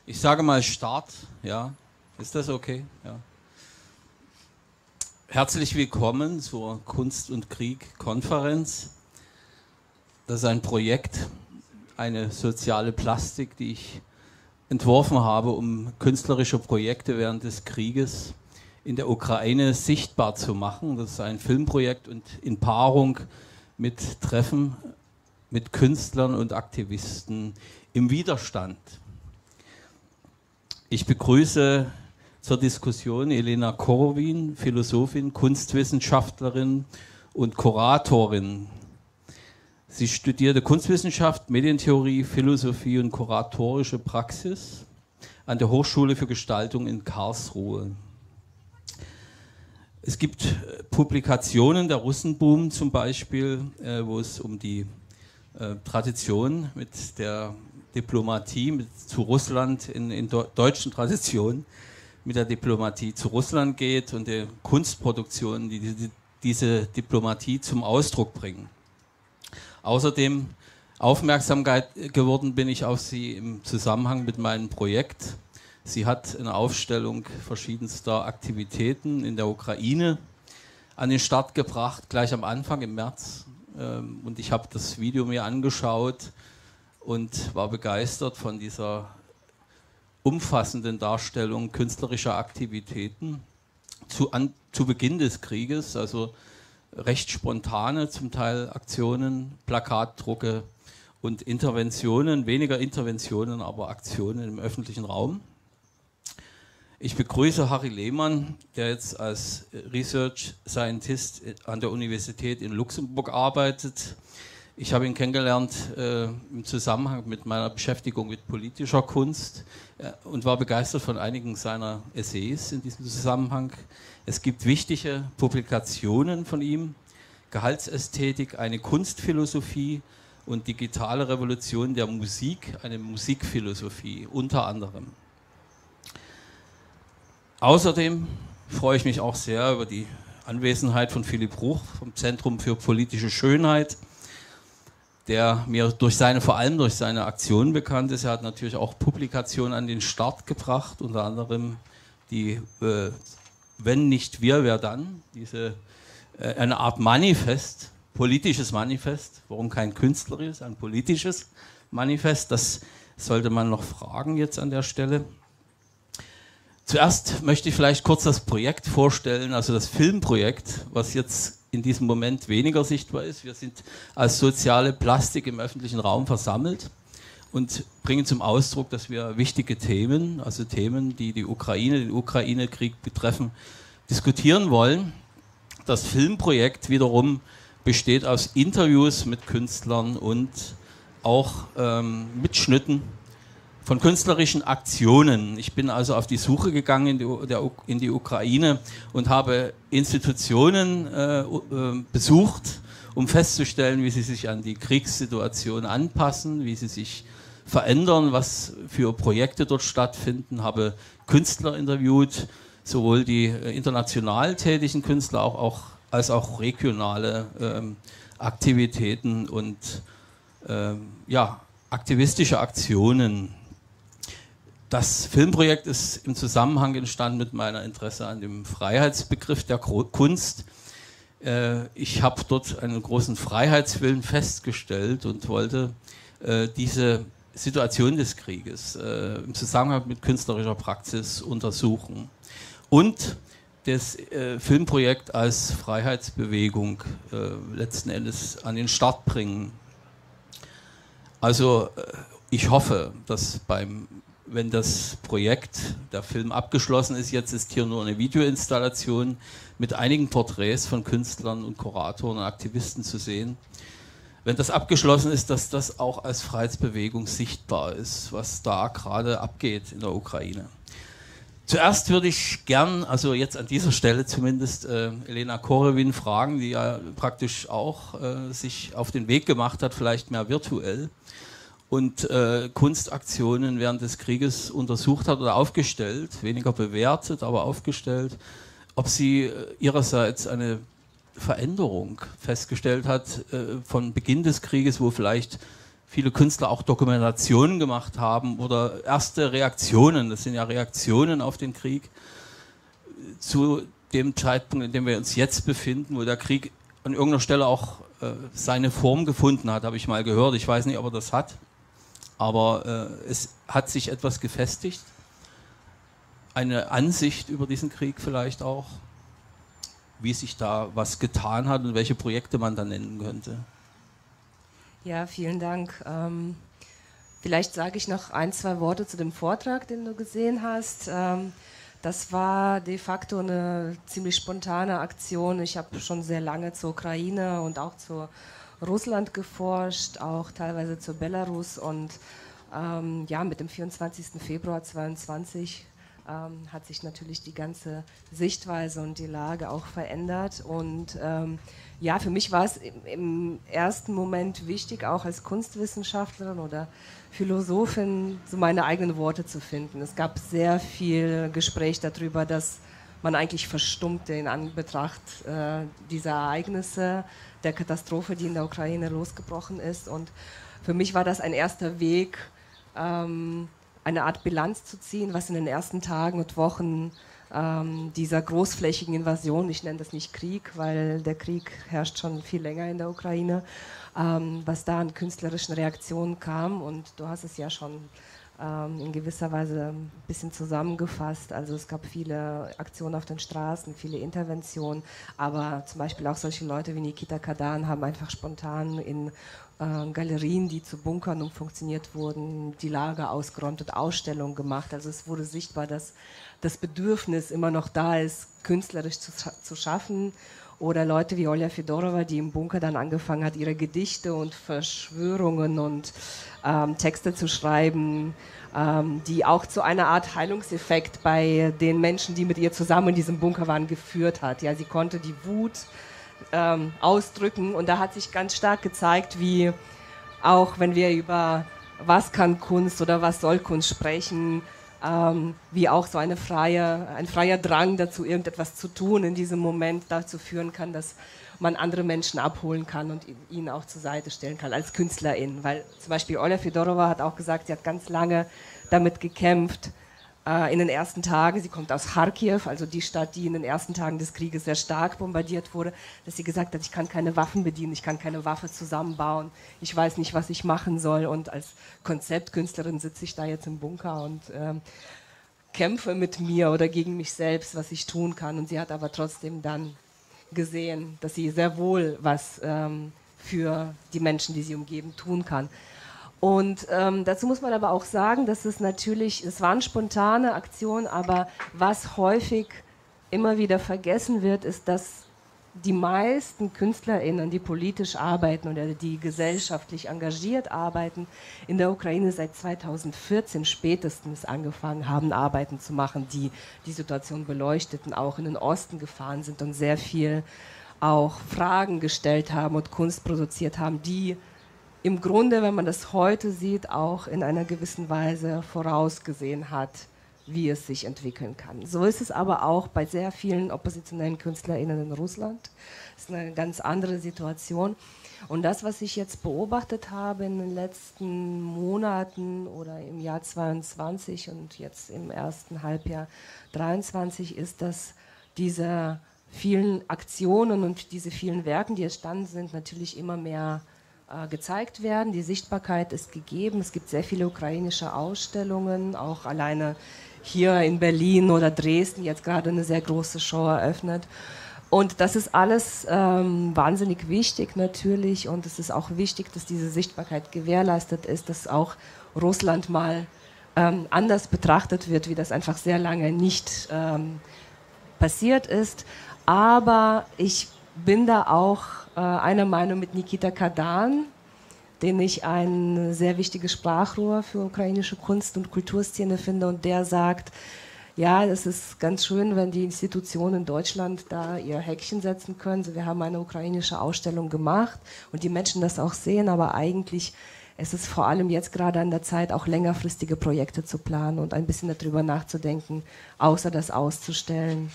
Ich sage mal Start, ja. Ist das okay? Ja. Herzlich willkommen zur Kunst und Krieg-Konferenz. Das ist ein Projekt, eine soziale Plastik, die ich entworfen habe, um künstlerische Projekte während des Krieges in der Ukraine sichtbar zu machen. Das ist ein Filmprojekt und in Paarung mit Treffen mit Künstlern und Aktivisten im Widerstand. Ich begrüße zur Diskussion Elena Korowin, Philosophin, Kunstwissenschaftlerin und Kuratorin. Sie studierte Kunstwissenschaft, Medientheorie, Philosophie und kuratorische Praxis an der Hochschule für Gestaltung in Karlsruhe. Es gibt Publikationen, der Russenboom zum Beispiel, wo es um die Tradition mit der Diplomatie zu Russland in deutschen Traditionen mit der Diplomatie zu Russland geht und der Kunstproduktionen, die diese Diplomatie zum Ausdruck bringen. Außerdem Aufmerksamkeit geworden bin ich auf sie im Zusammenhang mit meinem Projekt. Sie hat eine Aufstellung verschiedenster Aktivitäten in der Ukraine an den Start gebracht, gleich am Anfang im März. Und ich habe das Video mir angeschaut und war begeistert von dieser umfassenden Darstellung künstlerischer Aktivitäten zu Beginn des Krieges, also recht spontane zum Teil Aktionen, Plakatdrucke und Interventionen, weniger Interventionen, aber Aktionen im öffentlichen Raum. Ich begrüße Harry Lehmann, der jetzt als Research Scientist an der Universität in Luxemburg arbeitet. Ich habe ihn kennengelernt im Zusammenhang mit meiner Beschäftigung mit politischer Kunst und war begeistert von einigen seiner Essays in diesem Zusammenhang. Es gibt wichtige Publikationen von ihm, Gehaltsästhetik, eine Kunstphilosophie und digitale Revolution der Musik, eine Musikphilosophie unter anderem. Außerdem freue ich mich auch sehr über die Anwesenheit von Philipp Ruch vom Zentrum für politische Schönheit, der mir vor allem durch seine Aktionen bekannt ist. Er hat natürlich auch Publikationen an den Start gebracht, unter anderem die Wenn nicht wir, wer dann? Eine Art Manifest, politisches Manifest, warum kein künstlerisches, ein politisches Manifest, das sollte man noch fragen jetzt an der Stelle. Zuerst möchte ich vielleicht kurz das Projekt vorstellen, also das Filmprojekt, was jetzt in diesem Moment weniger sichtbar ist. Wir sind als soziale Plastik im öffentlichen Raum versammelt und bringen zum Ausdruck, dass wir wichtige Themen, also Themen, die den Ukraine-Krieg betreffen, diskutieren wollen. Das Filmprojekt wiederum besteht aus Interviews mit Künstlern und auch Mitschnitten von künstlerischen Aktionen. Ich bin also auf die Suche gegangen in die Ukraine und habe Institutionen besucht, um festzustellen, wie sie sich an die Kriegssituation anpassen, wie sie sich verändern, was für Projekte dort stattfinden. Habe Künstler interviewt, sowohl die international tätigen Künstler als auch regionale Aktivitäten und aktivistische Aktionen. Das Filmprojekt ist im Zusammenhang entstanden mit meiner Interesse an dem Freiheitsbegriff der Kunst. Ich habe dort einen großen Freiheitswillen festgestellt und wollte diese Situation des Krieges im Zusammenhang mit künstlerischer Praxis untersuchen und das Filmprojekt als Freiheitsbewegung letzten Endes an den Start bringen. Also ich hoffe, dass wenn das Projekt, der Film abgeschlossen ist, jetzt ist hier nur eine Videoinstallation mit einigen Porträts von Künstlern und Kuratoren und Aktivisten zu sehen. Wenn das abgeschlossen ist, dass das auch als Freiheitsbewegung sichtbar ist, was da gerade abgeht in der Ukraine. Zuerst würde ich gern, also jetzt an dieser Stelle zumindest, Elena Korowin fragen, die ja praktisch auch sich auf den Weg gemacht hat, vielleicht mehr virtuell, und Kunstaktionen während des Krieges untersucht hat oder aufgestellt, weniger bewertet, aber aufgestellt, ob sie ihrerseits eine Veränderung festgestellt hat von Beginn des Krieges, wo vielleicht viele Künstler auch Dokumentationen gemacht haben oder erste Reaktionen, das sind ja Reaktionen auf den Krieg, zu dem Zeitpunkt, in dem wir uns jetzt befinden, wo der Krieg an irgendeiner Stelle auch seine Form gefunden hat, habe ich mal gehört. Ich weiß nicht, ob er das hat, aber es hat sich etwas gefestigt. Eine Ansicht über diesen Krieg vielleicht auch, wie sich da was getan hat und welche Projekte man da nennen könnte. Ja, vielen Dank. Vielleicht sage ich noch ein, zwei Worte zu dem Vortrag, den du gesehen hast. Das war de facto eine ziemlich spontane Aktion. Ich habe schon sehr lange zur Ukraine und auch zu Russland geforscht, auch teilweise zu Belarus. Und ja, mit dem 24. Februar 2022 hat sich natürlich die ganze Sichtweise und die Lage auch verändert. Und ja, für mich war es im ersten Moment wichtig, auch als Kunstwissenschaftlerin oder Philosophin so meine eigenen Worte zu finden. Es gab sehr viel Gespräch darüber, dass man eigentlich verstummte in Anbetracht dieser Ereignisse, der Katastrophe, die in der Ukraine losgebrochen ist. Und für mich war das ein erster Weg, eine Art Bilanz zu ziehen, was in den ersten Tagen und Wochen dieser großflächigen Invasion, ich nenne das nicht Krieg, weil der Krieg herrscht schon viel länger in der Ukraine, was da an künstlerischen Reaktionen kam. Und du hast es ja schon in gewisser Weise ein bisschen zusammengefasst. Also es gab viele Aktionen auf den Straßen, viele Interventionen, aber zum Beispiel auch solche Leute wie Nikita Kadan haben einfach spontan in Galerien, die zu Bunkern umfunktioniert wurden, die Lager ausgeräumt und Ausstellungen gemacht. Also es wurde sichtbar, dass das Bedürfnis immer noch da ist, künstlerisch zu schaffen. Oder Leute wie Olja Fedorova, die im Bunker dann angefangen hat, ihre Gedichte und Verschwörungen und Texte zu schreiben, die auch zu einer Art Heilungseffekt bei den Menschen, die mit ihr zusammen in diesem Bunker waren, geführt hat. Ja, sie konnte die Wut ausdrücken und da hat sich ganz stark gezeigt, wie auch wenn wir über was kann Kunst oder was soll Kunst sprechen, wie auch so ein freier Drang dazu, irgendetwas zu tun, in diesem Moment dazu führen kann, dass man andere Menschen abholen kann und ihnen auch zur Seite stellen kann als Künstlerin. Weil zum Beispiel Olja Fedorova hat auch gesagt, sie hat ganz lange damit gekämpft, in den ersten Tagen, sie kommt aus Charkiw, also die Stadt, die in den ersten Tagen des Krieges sehr stark bombardiert wurde, dass sie gesagt hat, ich kann keine Waffen bedienen, ich kann keine Waffe zusammenbauen, ich weiß nicht, was ich machen soll und als Konzeptkünstlerin sitze ich da jetzt im Bunker und kämpfe mit mir oder gegen mich selbst, was ich tun kann. Und sie hat aber trotzdem dann gesehen, dass sie sehr wohl was für die Menschen, die sie umgeben, tun kann. Und dazu muss man aber auch sagen, dass es waren spontane Aktionen, aber was häufig immer wieder vergessen wird, ist, dass die meisten KünstlerInnen, die politisch arbeiten oder die gesellschaftlich engagiert arbeiten, in der Ukraine seit 2014 spätestens angefangen haben, Arbeiten zu machen, die die Situation beleuchteten, auch in den Osten gefahren sind und sehr viel auch Fragen gestellt haben und Kunst produziert haben, die im Grunde, wenn man das heute sieht, auch in einer gewissen Weise vorausgesehen hat, wie es sich entwickeln kann. So ist es aber auch bei sehr vielen oppositionellen KünstlerInnen in Russland. Das ist eine ganz andere Situation. Und das, was ich jetzt beobachtet habe in den letzten Monaten oder im Jahr 22 und jetzt im ersten Halbjahr 23, ist, dass diese vielen Aktionen und diese vielen Werken, die entstanden sind, natürlich immer mehr gezeigt werden. Die Sichtbarkeit ist gegeben. Es gibt sehr viele ukrainische Ausstellungen, auch alleine hier in Berlin oder Dresden jetzt gerade eine sehr große Show eröffnet. Und das ist alles wahnsinnig wichtig natürlich und es ist auch wichtig, dass diese Sichtbarkeit gewährleistet ist, dass auch Russland mal anders betrachtet wird, wie das einfach sehr lange nicht passiert ist. Aber ich bin da auch einer Meinung mit Nikita Kadan, den ich ein sehr wichtiges Sprachrohr für ukrainische Kunst- und Kulturszene finde und der sagt, ja, es ist ganz schön, wenn die Institutionen in Deutschland da ihr Häkchen setzen können. So, wir haben eine ukrainische Ausstellung gemacht und die Menschen das auch sehen, aber eigentlich ist es vor allem jetzt gerade an der Zeit, auch längerfristige Projekte zu planen und ein bisschen darüber nachzudenken, außer das auszustellen.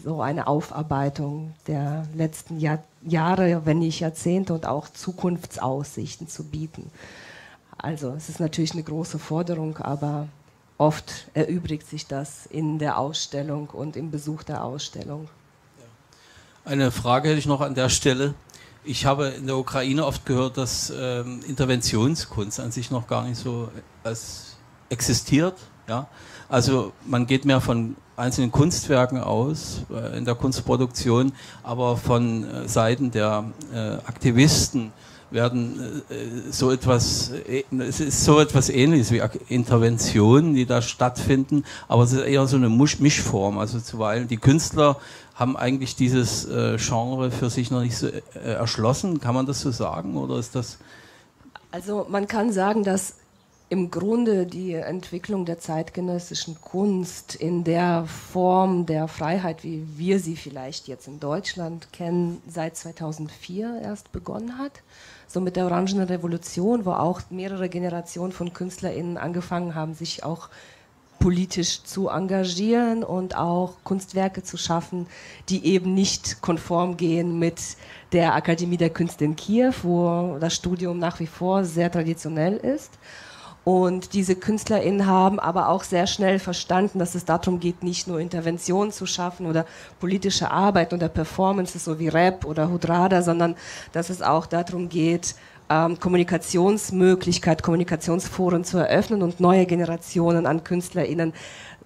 So eine Aufarbeitung der letzten Jahre, wenn nicht Jahrzehnte und auch Zukunftsaussichten zu bieten. Also es ist natürlich eine große Forderung, aber oft erübrigt sich das in der Ausstellung und im Besuch der Ausstellung. Eine Frage hätte ich noch an der Stelle. Ich habe in der Ukraine oft gehört, dass Interventionskunst an sich noch gar nicht so existiert. Ja? Also man geht mehr von einzelnen Kunstwerken aus in der Kunstproduktion, aber von Seiten der Aktivisten werden es ist so etwas Ähnliches wie Interventionen, die da stattfinden, aber es ist eher so eine Mischform. Also zuweilen die Künstler haben eigentlich dieses Genre für sich noch nicht so erschlossen. Kann man das so sagen oder ist das? Also man kann sagen, dass im Grunde die Entwicklung der zeitgenössischen Kunst in der Form der Freiheit, wie wir sie vielleicht jetzt in Deutschland kennen, seit 2004 erst begonnen hat. So mit der Orangenen Revolution, wo auch mehrere Generationen von KünstlerInnen angefangen haben, sich auch politisch zu engagieren und auch Kunstwerke zu schaffen, die eben nicht konform gehen mit der Akademie der Künste in Kiew, wo das Studium nach wie vor sehr traditionell ist. Und diese KünstlerInnen haben aber auch sehr schnell verstanden, dass es darum geht, nicht nur Interventionen zu schaffen oder politische Arbeit oder Performances, so wie Rap oder Hudrada, sondern dass es auch darum geht, Kommunikationsmöglichkeit, Kommunikationsforen zu eröffnen und neue Generationen an KünstlerInnen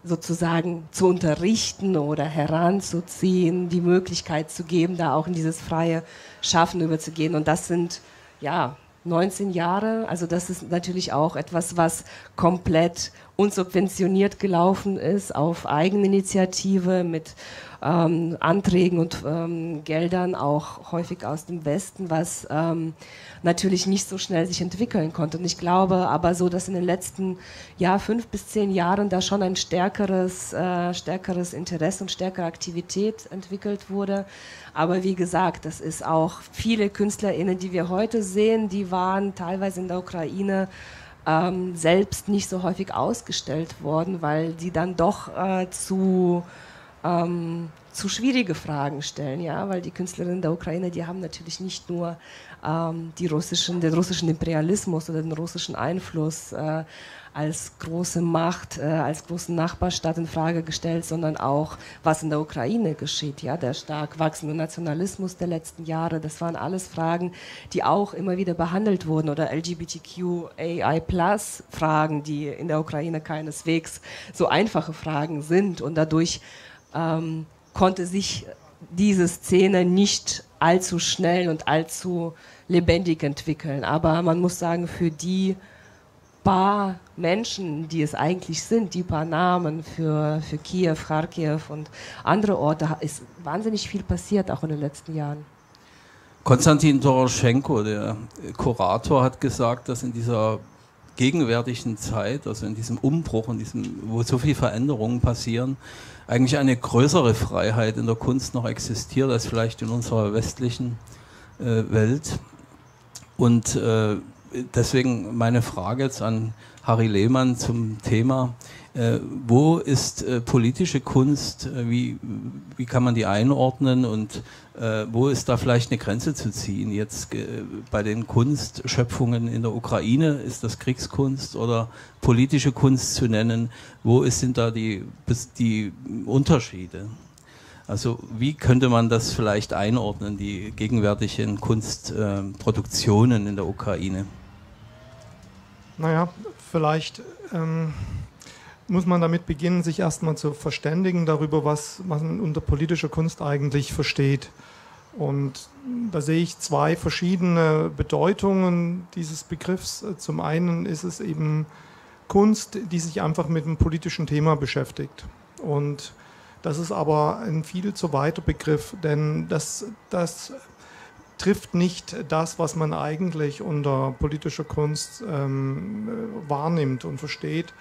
sozusagen zu unterrichten oder heranzuziehen, die Möglichkeit zu geben, da auch in dieses freie Schaffen überzugehen. Und das sind, ja, 19 Jahre, also das ist natürlich auch etwas, was komplett unsubventioniert gelaufen ist, auf Eigeninitiative mit Anträgen und Geldern, auch häufig aus dem Westen, was natürlich nicht so schnell sich entwickeln konnte. Und ich glaube aber so, dass in den letzten 5 bis 10 Jahren da schon ein stärkeres Interesse und stärkere Aktivität entwickelt wurde. Aber wie gesagt, das ist auch viele KünstlerInnen, die wir heute sehen, die waren teilweise in der Ukraine selbst nicht so häufig ausgestellt worden, weil die dann doch zu schwierige Fragen stellen, ja, weil die Künstlerinnen der Ukraine, die haben natürlich nicht nur den russischen Imperialismus oder den russischen Einfluss als große Macht, als großen Nachbarstaat in Frage gestellt, sondern auch, was in der Ukraine geschieht, ja, der stark wachsende Nationalismus der letzten Jahre, das waren alles Fragen, die auch immer wieder behandelt wurden, oder LGBTQAI+-Fragen, die in der Ukraine keineswegs so einfache Fragen sind, und dadurch konnte sich diese Szene nicht allzu schnell und allzu lebendig entwickeln. Aber man muss sagen, für die paar Menschen, die es eigentlich sind, die paar Namen für Kiew, Kharkiv und andere Orte, ist wahnsinnig viel passiert, auch in den letzten Jahren. Konstantin Doroschenko, der Kurator, hat gesagt, dass in dieser gegenwärtigen Zeit, also in diesem Umbruch, wo so viele Veränderungen passieren, eigentlich eine größere Freiheit in der Kunst noch existiert als vielleicht in unserer westlichen Welt. Und deswegen meine Frage jetzt an Harry Lehmann zum Thema: Wo ist politische Kunst, wie kann man die einordnen, und wo ist da vielleicht eine Grenze zu ziehen? Jetzt bei den Kunstschöpfungen in der Ukraine, ist das Kriegskunst oder politische Kunst zu nennen? Wo sind da die Unterschiede? Also wie könnte man das vielleicht einordnen, die gegenwärtigen Kunstproduktionen in der Ukraine? Naja, vielleicht muss man damit beginnen, sich erstmal zu verständigen darüber, was man unter politischer Kunst eigentlich versteht. Und da sehe ich zwei verschiedene Bedeutungen dieses Begriffs. Zum einen ist es eben Kunst, die sich einfach mit einem politischen Thema beschäftigt. Und das ist aber ein viel zu weiter Begriff, denn das trifft nicht das, was man eigentlich unter politischer Kunst wahrnimmt und versteht.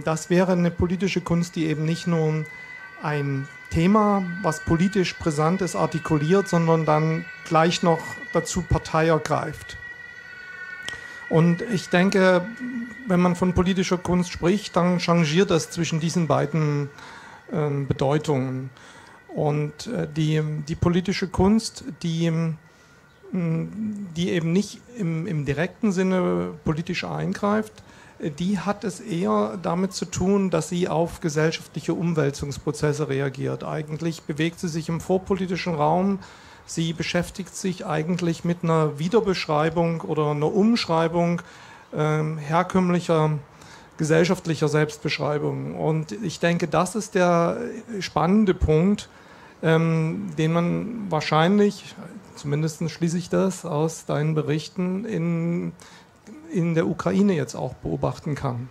Das wäre eine politische Kunst, die eben nicht nur ein Thema, was politisch brisant ist, artikuliert, sondern dann gleich noch dazu Partei ergreift. Und ich denke, wenn man von politischer Kunst spricht, dann changiert das zwischen diesen beiden Bedeutungen. Und die politische Kunst, die die eben nicht im direkten Sinne politisch eingreift, die hat es eher damit zu tun, dass sie auf gesellschaftliche Umwälzungsprozesse reagiert. Eigentlich bewegt sie sich im vorpolitischen Raum, sie beschäftigt sich eigentlich mit einer Wiederbeschreibung oder einer Umschreibung herkömmlicher gesellschaftlicher Selbstbeschreibung. Und ich denke, das ist der spannende Punkt, den man wahrscheinlich, zumindest schließe ich das aus deinen Berichten, in der Ukraine jetzt auch beobachten kann.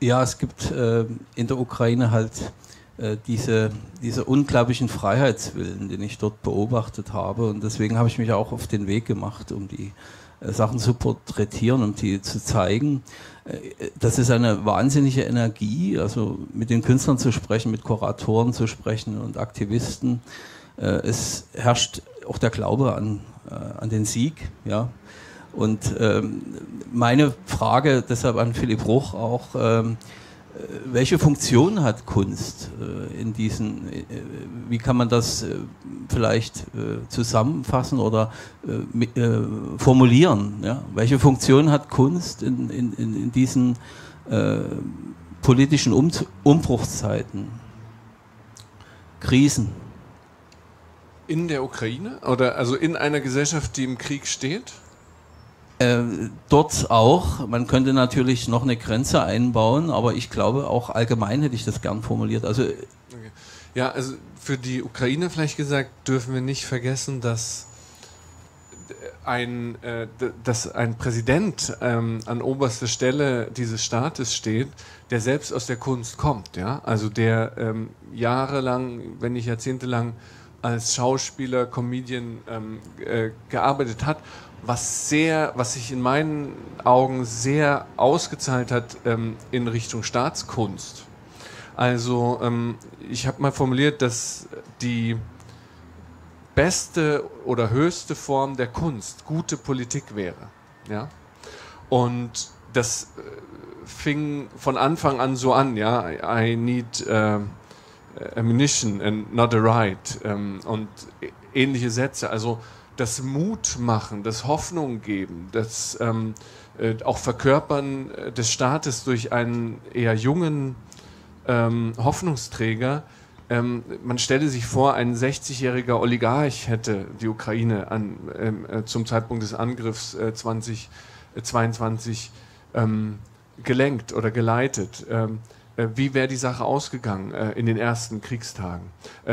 Ja, es gibt in der Ukraine halt diese unglaublichen Freiheitswillen, den ich dort beobachtet habe. Und deswegen habe ich mich auch auf den Weg gemacht, um die Sachen zu porträtieren und die zu zeigen. Das ist eine wahnsinnige Energie, also mit den Künstlern zu sprechen, mit Kuratoren zu sprechen und Aktivisten. Es herrscht auch der Glaube an den Sieg, ja. Und meine Frage deshalb an Philipp Bruch auch, welche Funktion hat Kunst in diesen, wie kann man das vielleicht zusammenfassen oder formulieren? Ja? Welche Funktion hat Kunst in diesen politischen Umbruchszeiten, Krisen? In der Ukraine oder also in einer Gesellschaft, die im Krieg steht? Dort auch. Man könnte natürlich noch eine Grenze einbauen, aber ich glaube auch allgemein hätte ich das gern formuliert. Also okay. Ja, also für die Ukraine vielleicht gesagt, dürfen wir nicht vergessen, dass ein Präsident an oberster Stelle dieses Staates steht, der selbst aus der Kunst kommt, ja, also der jahrelang, wenn nicht jahrzehntelang als Schauspieler, Comedian gearbeitet hat, was sich in meinen Augen sehr ausgezahlt hat in Richtung Staatskunst. Also ich habe mal formuliert, dass die beste oder höchste Form der Kunst gute Politik wäre. Ja? Und das fing von Anfang an so an, ja, I need ammunition and not a right und ähnliche Sätze, also das Mut machen, das Hoffnung geben, das auch Verkörpern des Staates durch einen eher jungen Hoffnungsträger. Man stelle sich vor, ein 60-jähriger Oligarch hätte die Ukraine zum Zeitpunkt des Angriffs 2022 gelenkt oder geleitet. Wie wäre die Sache ausgegangen in den ersten Kriegstagen?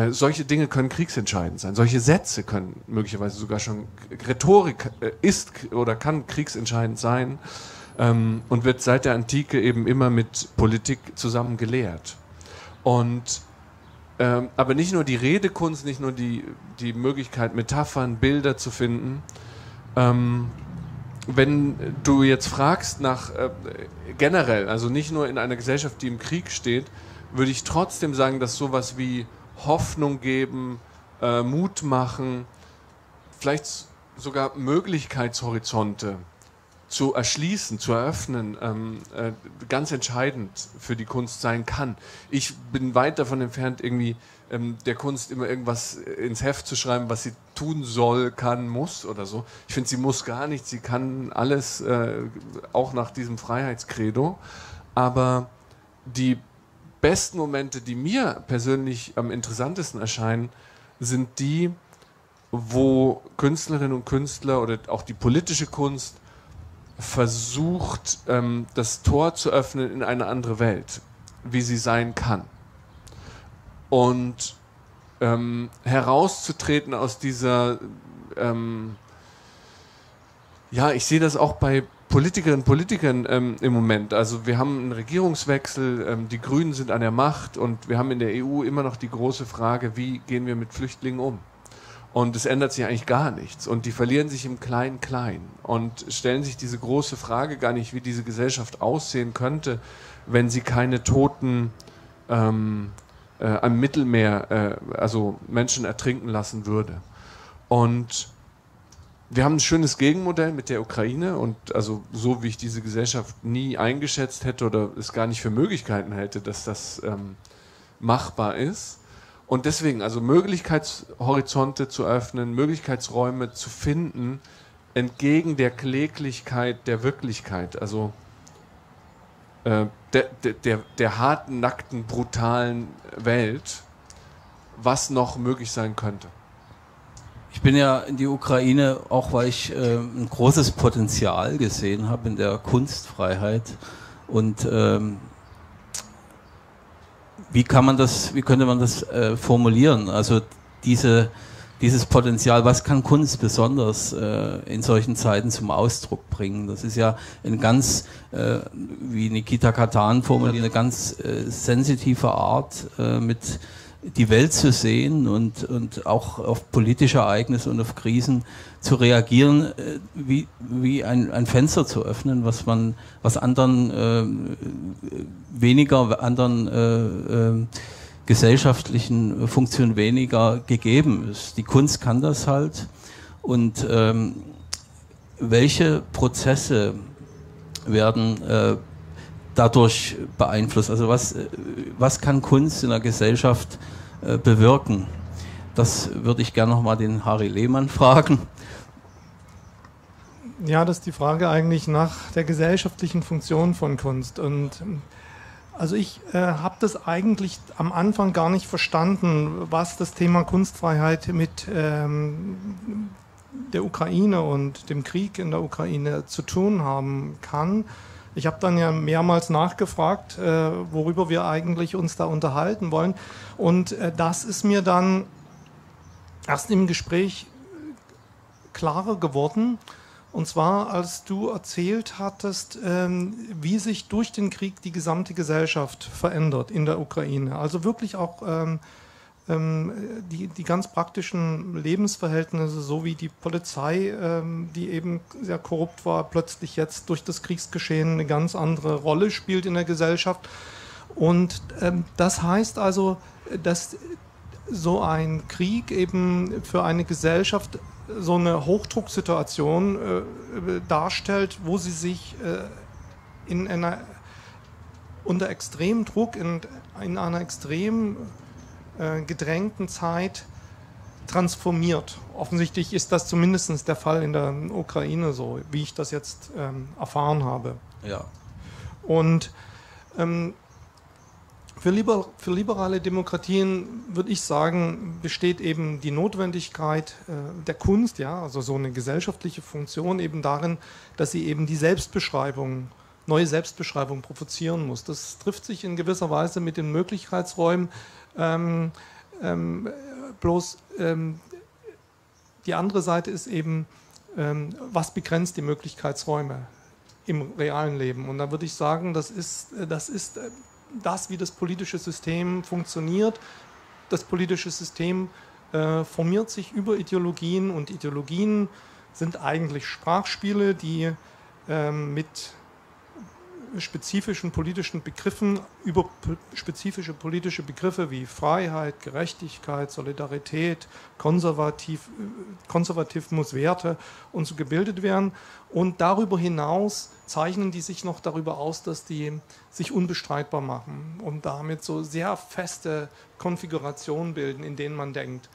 Solche Dinge können kriegsentscheidend sein. Solche Sätze können möglicherweise sogar schon, Rhetorik ist oder kann kriegsentscheidend sein und wird seit der Antike eben immer mit Politik zusammen gelehrt. Und aber nicht nur die Redekunst, nicht nur die Möglichkeit, Metaphern, Bilder zu finden. Wenn du jetzt fragst nach generell, also nicht nur in einer Gesellschaft, die im Krieg steht, würde ich trotzdem sagen, dass sowas wie Hoffnung geben, Mut machen, vielleicht sogar Möglichkeitshorizonte zu erschließen, zu eröffnen, ganz entscheidend für die Kunst sein kann. Ich bin weit davon entfernt, irgendwie der Kunst immer irgendwas ins Heft zu schreiben, was sie tun soll, kann, muss oder so. Ich finde, sie muss gar nichts, sie kann alles, auch nach diesem Freiheitskredo. Aber die besten Momente, die mir persönlich am interessantesten erscheinen, sind die, wo Künstlerinnen und Künstler oder auch die politische Kunst versucht, das Tor zu öffnen in eine andere Welt, wie sie sein kann. Und herauszutreten aus dieser, ja, ich sehe das auch bei Politikerinnen und Politikern im Moment. Also wir haben einen Regierungswechsel, die Grünen sind an der Macht und wir haben in der EU immer noch die große Frage, wie gehen wir mit Flüchtlingen um? Und es ändert sich eigentlich gar nichts. Und die verlieren sich im Klein-Klein und stellen sich diese große Frage gar nicht, wie diese Gesellschaft aussehen könnte, wenn sie keine Toten am Mittelmeer, also Menschen ertrinken lassen würde. Und wir haben ein schönes Gegenmodell mit der Ukraine und also so wie ich diese Gesellschaft nie eingeschätzt hätte oder es gar nicht für Möglichkeiten hätte, dass das machbar ist. Und deswegen, also Möglichkeitshorizonte zu öffnen, Möglichkeitsräume zu finden, entgegen der Kläglichkeit der Wirklichkeit, also der harten, nackten, brutalen Welt, was noch möglich sein könnte. Ich bin ja in die Ukraine, auch weil ich ein großes Potenzial gesehen habe in der Kunstfreiheit. Und wie könnte man das formulieren? Also dieses Potenzial, was kann Kunst besonders in solchen Zeiten zum Ausdruck bringen? Das ist ja ein ganz, wie Nikita Katan formuliert, eine ganz sensitive Art, mit die Welt zu sehen und auch auf politische Ereignisse und auf Krisen zu reagieren, wie ein Fenster zu öffnen, was anderen gesellschaftlichen Funktionen weniger gegeben ist. Die Kunst kann das halt. Und welche Prozesse werden dadurch beeinflusst? Also was kann Kunst in der Gesellschaft bewirken? Das würde ich gerne nochmal den Harry Lehmann fragen. Ja, das ist die Frage eigentlich nach der gesellschaftlichen Funktion von Kunst. Und also ich habe das eigentlich am Anfang gar nicht verstanden, was das Thema Kunstfreiheit mit der Ukraine und dem Krieg in der Ukraine zu tun haben kann. Ich habe dann ja mehrmals nachgefragt, worüber wir eigentlich uns da unterhalten wollen. Und das ist mir dann erst im Gespräch klarer geworden. Und zwar, als du erzählt hattest, wie sich durch den Krieg die gesamte Gesellschaft verändert in der Ukraine. Also wirklich auch die ganz praktischen Lebensverhältnisse, so wie die Polizei, die eben sehr korrupt war, plötzlich jetzt durch das Kriegsgeschehen eine ganz andere Rolle spielt in der Gesellschaft. Und das heißt also, dass so ein Krieg eben für eine Gesellschaft so eine Hochdrucksituation darstellt, wo sie sich unter extremem Druck in einer extrem gedrängten Zeit transformiert. Offensichtlich ist das zumindest der Fall in der Ukraine so, wie ich das jetzt erfahren habe. Ja. Und für liberale Demokratien würde ich sagen, besteht eben die Notwendigkeit der Kunst, ja, also so eine gesellschaftliche Funktion eben darin, dass sie eben die neue Selbstbeschreibung provozieren muss. Das trifft sich in gewisser Weise mit den Möglichkeitsräumen. Bloß die andere Seite ist eben, was begrenzt die Möglichkeitsräume im realen Leben? Und da würde ich sagen, das ist das, wie das politische System funktioniert. Das politische System formiert sich über Ideologien und Ideologien sind eigentlich Sprachspiele, die mit spezifischen politischen Begriffen über spezifische politische Begriffe wie Freiheit, Gerechtigkeit, Solidarität, Konservatismus, Werte und so gebildet werden. Und darüber hinaus zeichnen die sich noch darüber aus, dass die sich unbestreitbar machen und damit so sehr feste Konfigurationen bilden, in denen man denkt.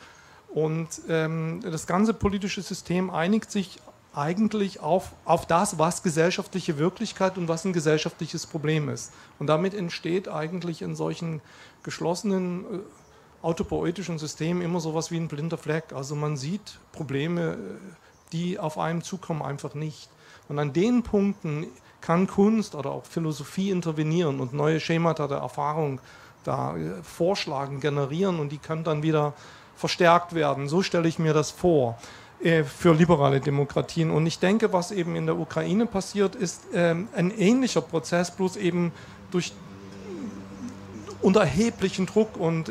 Und das ganze politische System einigt sich eigentlich auf das, was gesellschaftliche Wirklichkeit und was ein gesellschaftliches Problem ist. Und damit entsteht eigentlich in solchen geschlossenen autopoetischen Systemen immer sowas wie ein blinder Fleck. Also man sieht Probleme, die auf einem zukommen, einfach nicht. Und an den Punkten kann Kunst oder auch Philosophie intervenieren und neue Schemata der Erfahrung da vorschlagen, generieren und die können dann wieder verstärkt werden. So stelle ich mir das vor für liberale Demokratien. Und ich denke, was eben in der Ukraine passiert, ist ein ähnlicher Prozess, bloß eben unter erheblichen Druck und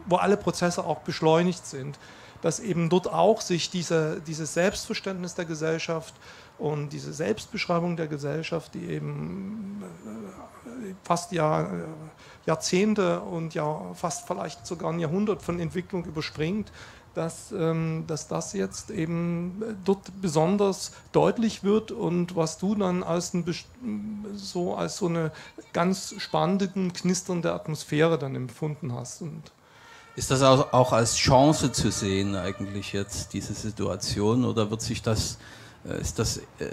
wo alle Prozesse auch beschleunigt sind, dass eben dort auch sich dieses Selbstverständnis der Gesellschaft und diese Selbstbeschreibung der Gesellschaft, die eben fast Jahrzehnte und ja fast vielleicht sogar ein Jahrhundert von Entwicklung überspringt, dass das jetzt eben dort besonders deutlich wird und was du dann als so eine ganz spannende, knisternde Atmosphäre dann empfunden hast. Und ist das auch als Chance zu sehen eigentlich jetzt, diese Situation, oder wird sich das,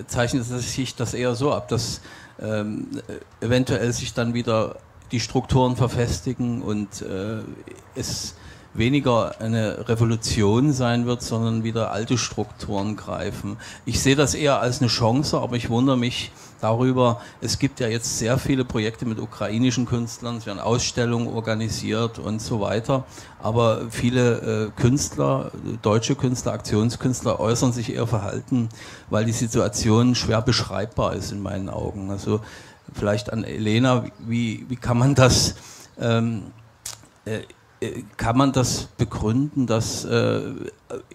zeichnet sich das eher so ab, dass eventuell sich dann wieder die Strukturen verfestigen und es weniger eine Revolution sein wird, sondern wieder alte Strukturen greifen. Ich sehe das eher als eine Chance, aber ich wundere mich darüber, es gibt ja jetzt sehr viele Projekte mit ukrainischen Künstlern, es werden Ausstellungen organisiert und so weiter, aber viele Künstler, deutsche Künstler, Aktionskünstler äußern sich eher verhalten, weil die Situation schwer beschreibbar ist in meinen Augen. Also vielleicht an Elena, wie kann man das begründen, dass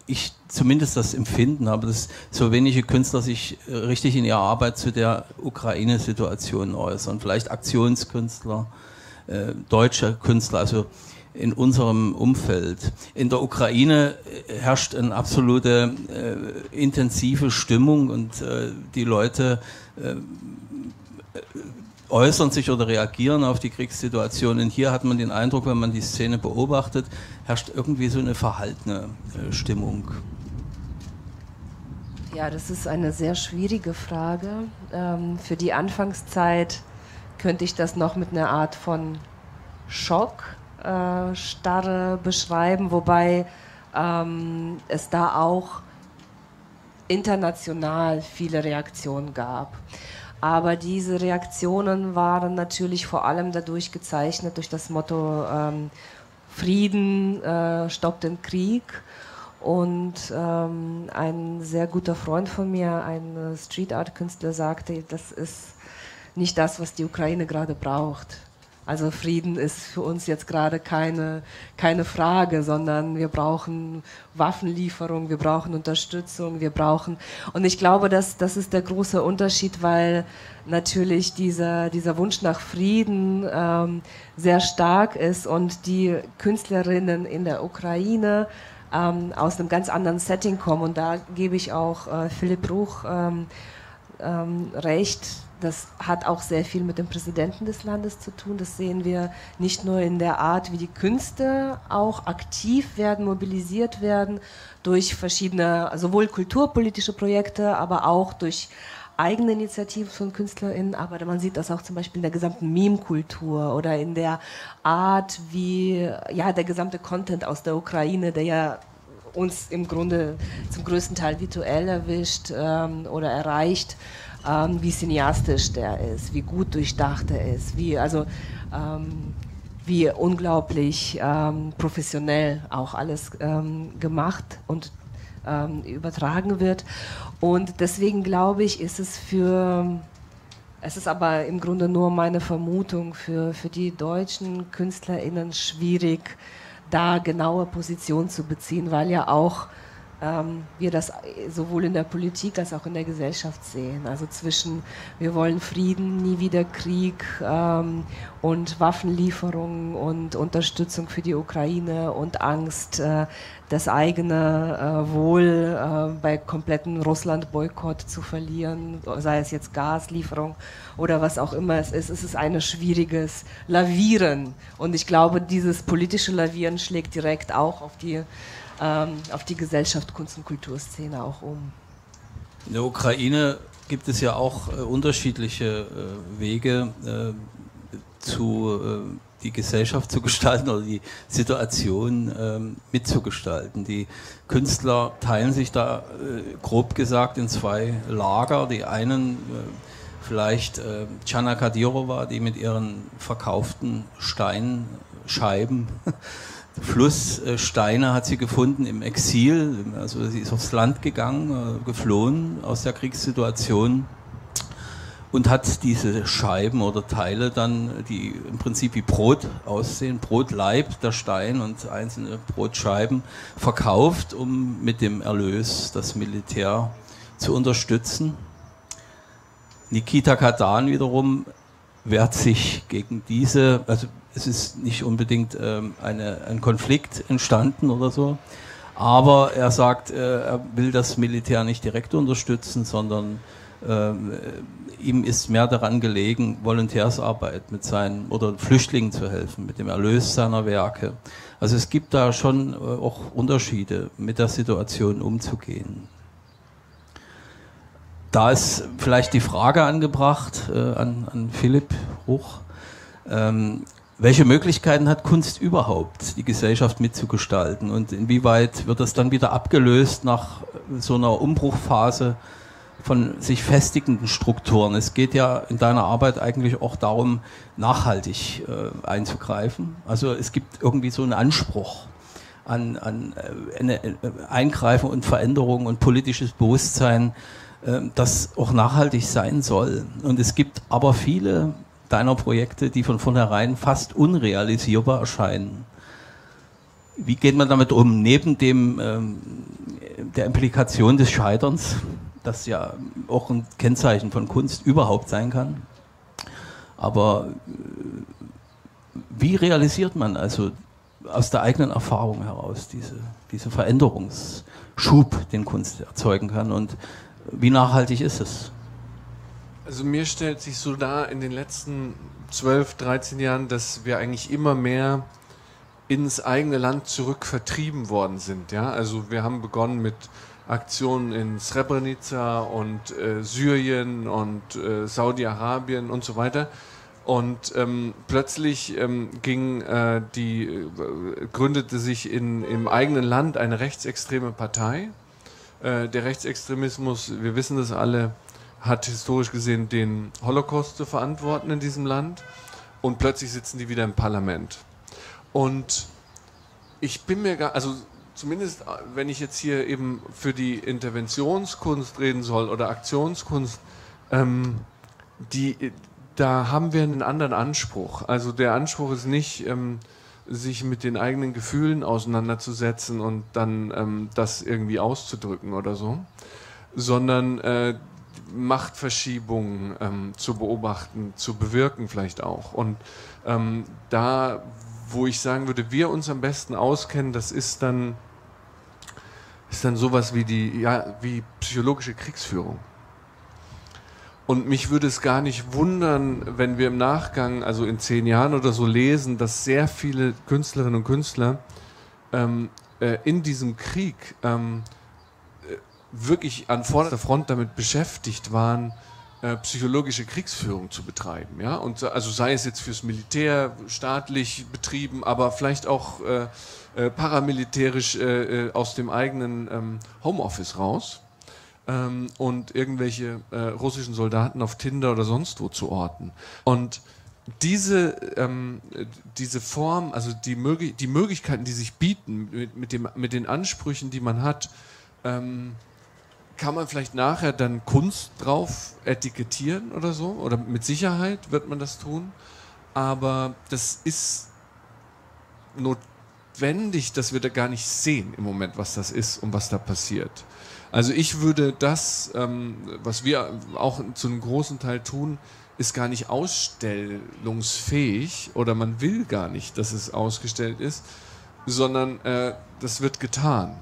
ich zumindest das Empfinden habe, dass so wenige Künstler sich richtig in ihrer Arbeit zu der Ukraine-Situation äußern? Vielleicht Aktionskünstler, deutsche Künstler, also in unserem Umfeld. In der Ukraine herrscht eine absolute intensive Stimmung und die Leute äußern sich oder reagieren auf die Kriegssituation. Und hier hat man den Eindruck, wenn man die Szene beobachtet, herrscht irgendwie so eine verhaltene Stimmung. Ja, das ist eine sehr schwierige Frage. Für die Anfangszeit könnte ich das noch mit einer Art von Schockstarre beschreiben, wobei es da auch international viele Reaktionen gab. Aber diese Reaktionen waren natürlich vor allem dadurch gezeichnet, durch das Motto Frieden stoppt den Krieg. Und ein sehr guter Freund von mir, ein Street-Art-Künstler, sagte, das ist nicht das, was die Ukraine gerade braucht. Also Frieden ist für uns jetzt gerade keine Frage, sondern wir brauchen Waffenlieferung, wir brauchen Unterstützung, und ich glaube, das ist der große Unterschied, weil natürlich dieser Wunsch nach Frieden sehr stark ist und die Künstlerinnen in der Ukraine aus einem ganz anderen Setting kommen, und da gebe ich auch Philipp Bruch recht. Das hat auch sehr viel mit dem Präsidenten des Landes zu tun. Das sehen wir nicht nur in der Art, wie die Künste auch aktiv werden, mobilisiert werden, durch verschiedene, sowohl kulturpolitische Projekte, aber auch durch eigene Initiativen von KünstlerInnen. Aber man sieht das auch zum Beispiel in der gesamten Meme-Kultur oder in der Art, wie der gesamte Content aus der Ukraine, der ja uns im Grunde zum größten Teil virtuell erwischt oder erreicht, wie cineastisch der ist, wie gut durchdacht er ist, wie unglaublich professionell auch alles gemacht und übertragen wird. Und deswegen glaube ich, es ist aber im Grunde nur meine Vermutung, für die deutschen KünstlerInnen schwierig, da genaue Position zu beziehen, weil ja auch wir das sowohl in der Politik als auch in der Gesellschaft sehen. Also zwischen wir wollen Frieden, nie wieder Krieg und Waffenlieferungen und Unterstützung für die Ukraine und Angst, das eigene Wohl bei kompletten Russland-Boykott zu verlieren, sei es jetzt Gaslieferung oder was auch immer es ist. Es ist ein schwieriges Lavieren. Und ich glaube, dieses politische Lavieren schlägt direkt auch auf die Gesellschaft, Kunst- und Kulturszene auch um. In der Ukraine gibt es ja auch unterschiedliche Wege, die Gesellschaft zu gestalten oder die Situation mitzugestalten. Die Künstler teilen sich da grob gesagt in zwei Lager. Die einen vielleicht Chana Kadyrova, die mit ihren verkauften Steinscheiben Flusssteine hat sie gefunden im Exil, also sie ist aufs Land gegangen, geflohen aus der Kriegssituation und hat diese Scheiben oder Teile dann, die im Prinzip wie Brot aussehen, Brotleib, der Stein und einzelne Brotscheiben, verkauft, um mit dem Erlös das Militär zu unterstützen. Nikita Kadan wiederum wehrt sich gegen diese, also es ist nicht unbedingt ein Konflikt entstanden oder so, Aber er sagt, er will das Militär nicht direkt unterstützen, sondern ihm ist mehr daran gelegen, Volontärsarbeit mit seinen oder Flüchtlingen zu helfen, mit dem Erlös seiner Werke. Also es gibt da schon auch Unterschiede, mit der Situation umzugehen. Da ist vielleicht die Frage angebracht an Philipp Ruch. Welche Möglichkeiten hat Kunst überhaupt, die Gesellschaft mitzugestalten? Und inwieweit wird das dann wieder abgelöst nach so einer Umbruchphase von sich festigenden Strukturen? Es geht ja in deiner Arbeit eigentlich auch darum, nachhaltig einzugreifen. Also es gibt irgendwie so einen Anspruch an eine Eingreifen und Veränderung und politisches Bewusstsein, das auch nachhaltig sein soll. Und es gibt aber viele deiner Projekte, die von vornherein fast unrealisierbar erscheinen. Wie geht man damit um? Neben der Implikation des Scheiterns, das ja auch ein Kennzeichen von Kunst überhaupt sein kann. Aber wie realisiert man also aus der eigenen Erfahrung heraus diese Veränderungsschub, den Kunst erzeugen kann, und wie nachhaltig ist es? Also mir stellt sich so dar in den letzten 12, 13 Jahren, dass wir eigentlich immer mehr ins eigene Land zurück vertrieben worden sind. Ja? Also wir haben begonnen mit Aktionen in Srebrenica und Syrien und Saudi-Arabien und so weiter. Und plötzlich gründete sich im eigenen Land eine rechtsextreme Partei. Der Rechtsextremismus, wir wissen das alle, hat historisch gesehen den Holocaust zu verantworten in diesem Land. Und plötzlich sitzen die wieder im Parlament. Und ich bin mir also zumindest wenn ich jetzt hier eben für die Interventionskunst reden soll oder Aktionskunst, da haben wir einen anderen Anspruch. Also der Anspruch ist nicht, sich mit den eigenen Gefühlen auseinanderzusetzen und dann das irgendwie auszudrücken oder so, sondern Machtverschiebungen zu beobachten, zu bewirken vielleicht auch. Und da, wo ich sagen würde, wir uns am besten auskennen, das ist dann sowas wie psychologische Kriegsführung. Und mich würde es gar nicht wundern, wenn wir im Nachgang, also in 10 Jahren oder so, lesen, dass sehr viele Künstlerinnen und Künstler in diesem Krieg wirklich an vorderster Front damit beschäftigt waren, psychologische Kriegsführung zu betreiben. Ja? Und also sei es jetzt fürs Militär, staatlich betrieben, aber vielleicht auch paramilitärisch aus dem eigenen Homeoffice raus. Und irgendwelche russischen Soldaten auf Tinder oder sonst wo zu orten. Und diese Form, also die Möglichkeiten, die sich bieten mit den Ansprüchen, die man hat, kann man vielleicht nachher dann Kunst drauf etikettieren oder so, oder mit Sicherheit wird man das tun, aber das ist notwendig, dass wir da gar nicht sehen im Moment, was das ist und was da passiert. Also ich würde das, was wir auch zu einem großen Teil tun, ist gar nicht ausstellungsfähig oder man will gar nicht, dass es ausgestellt ist, sondern das wird getan.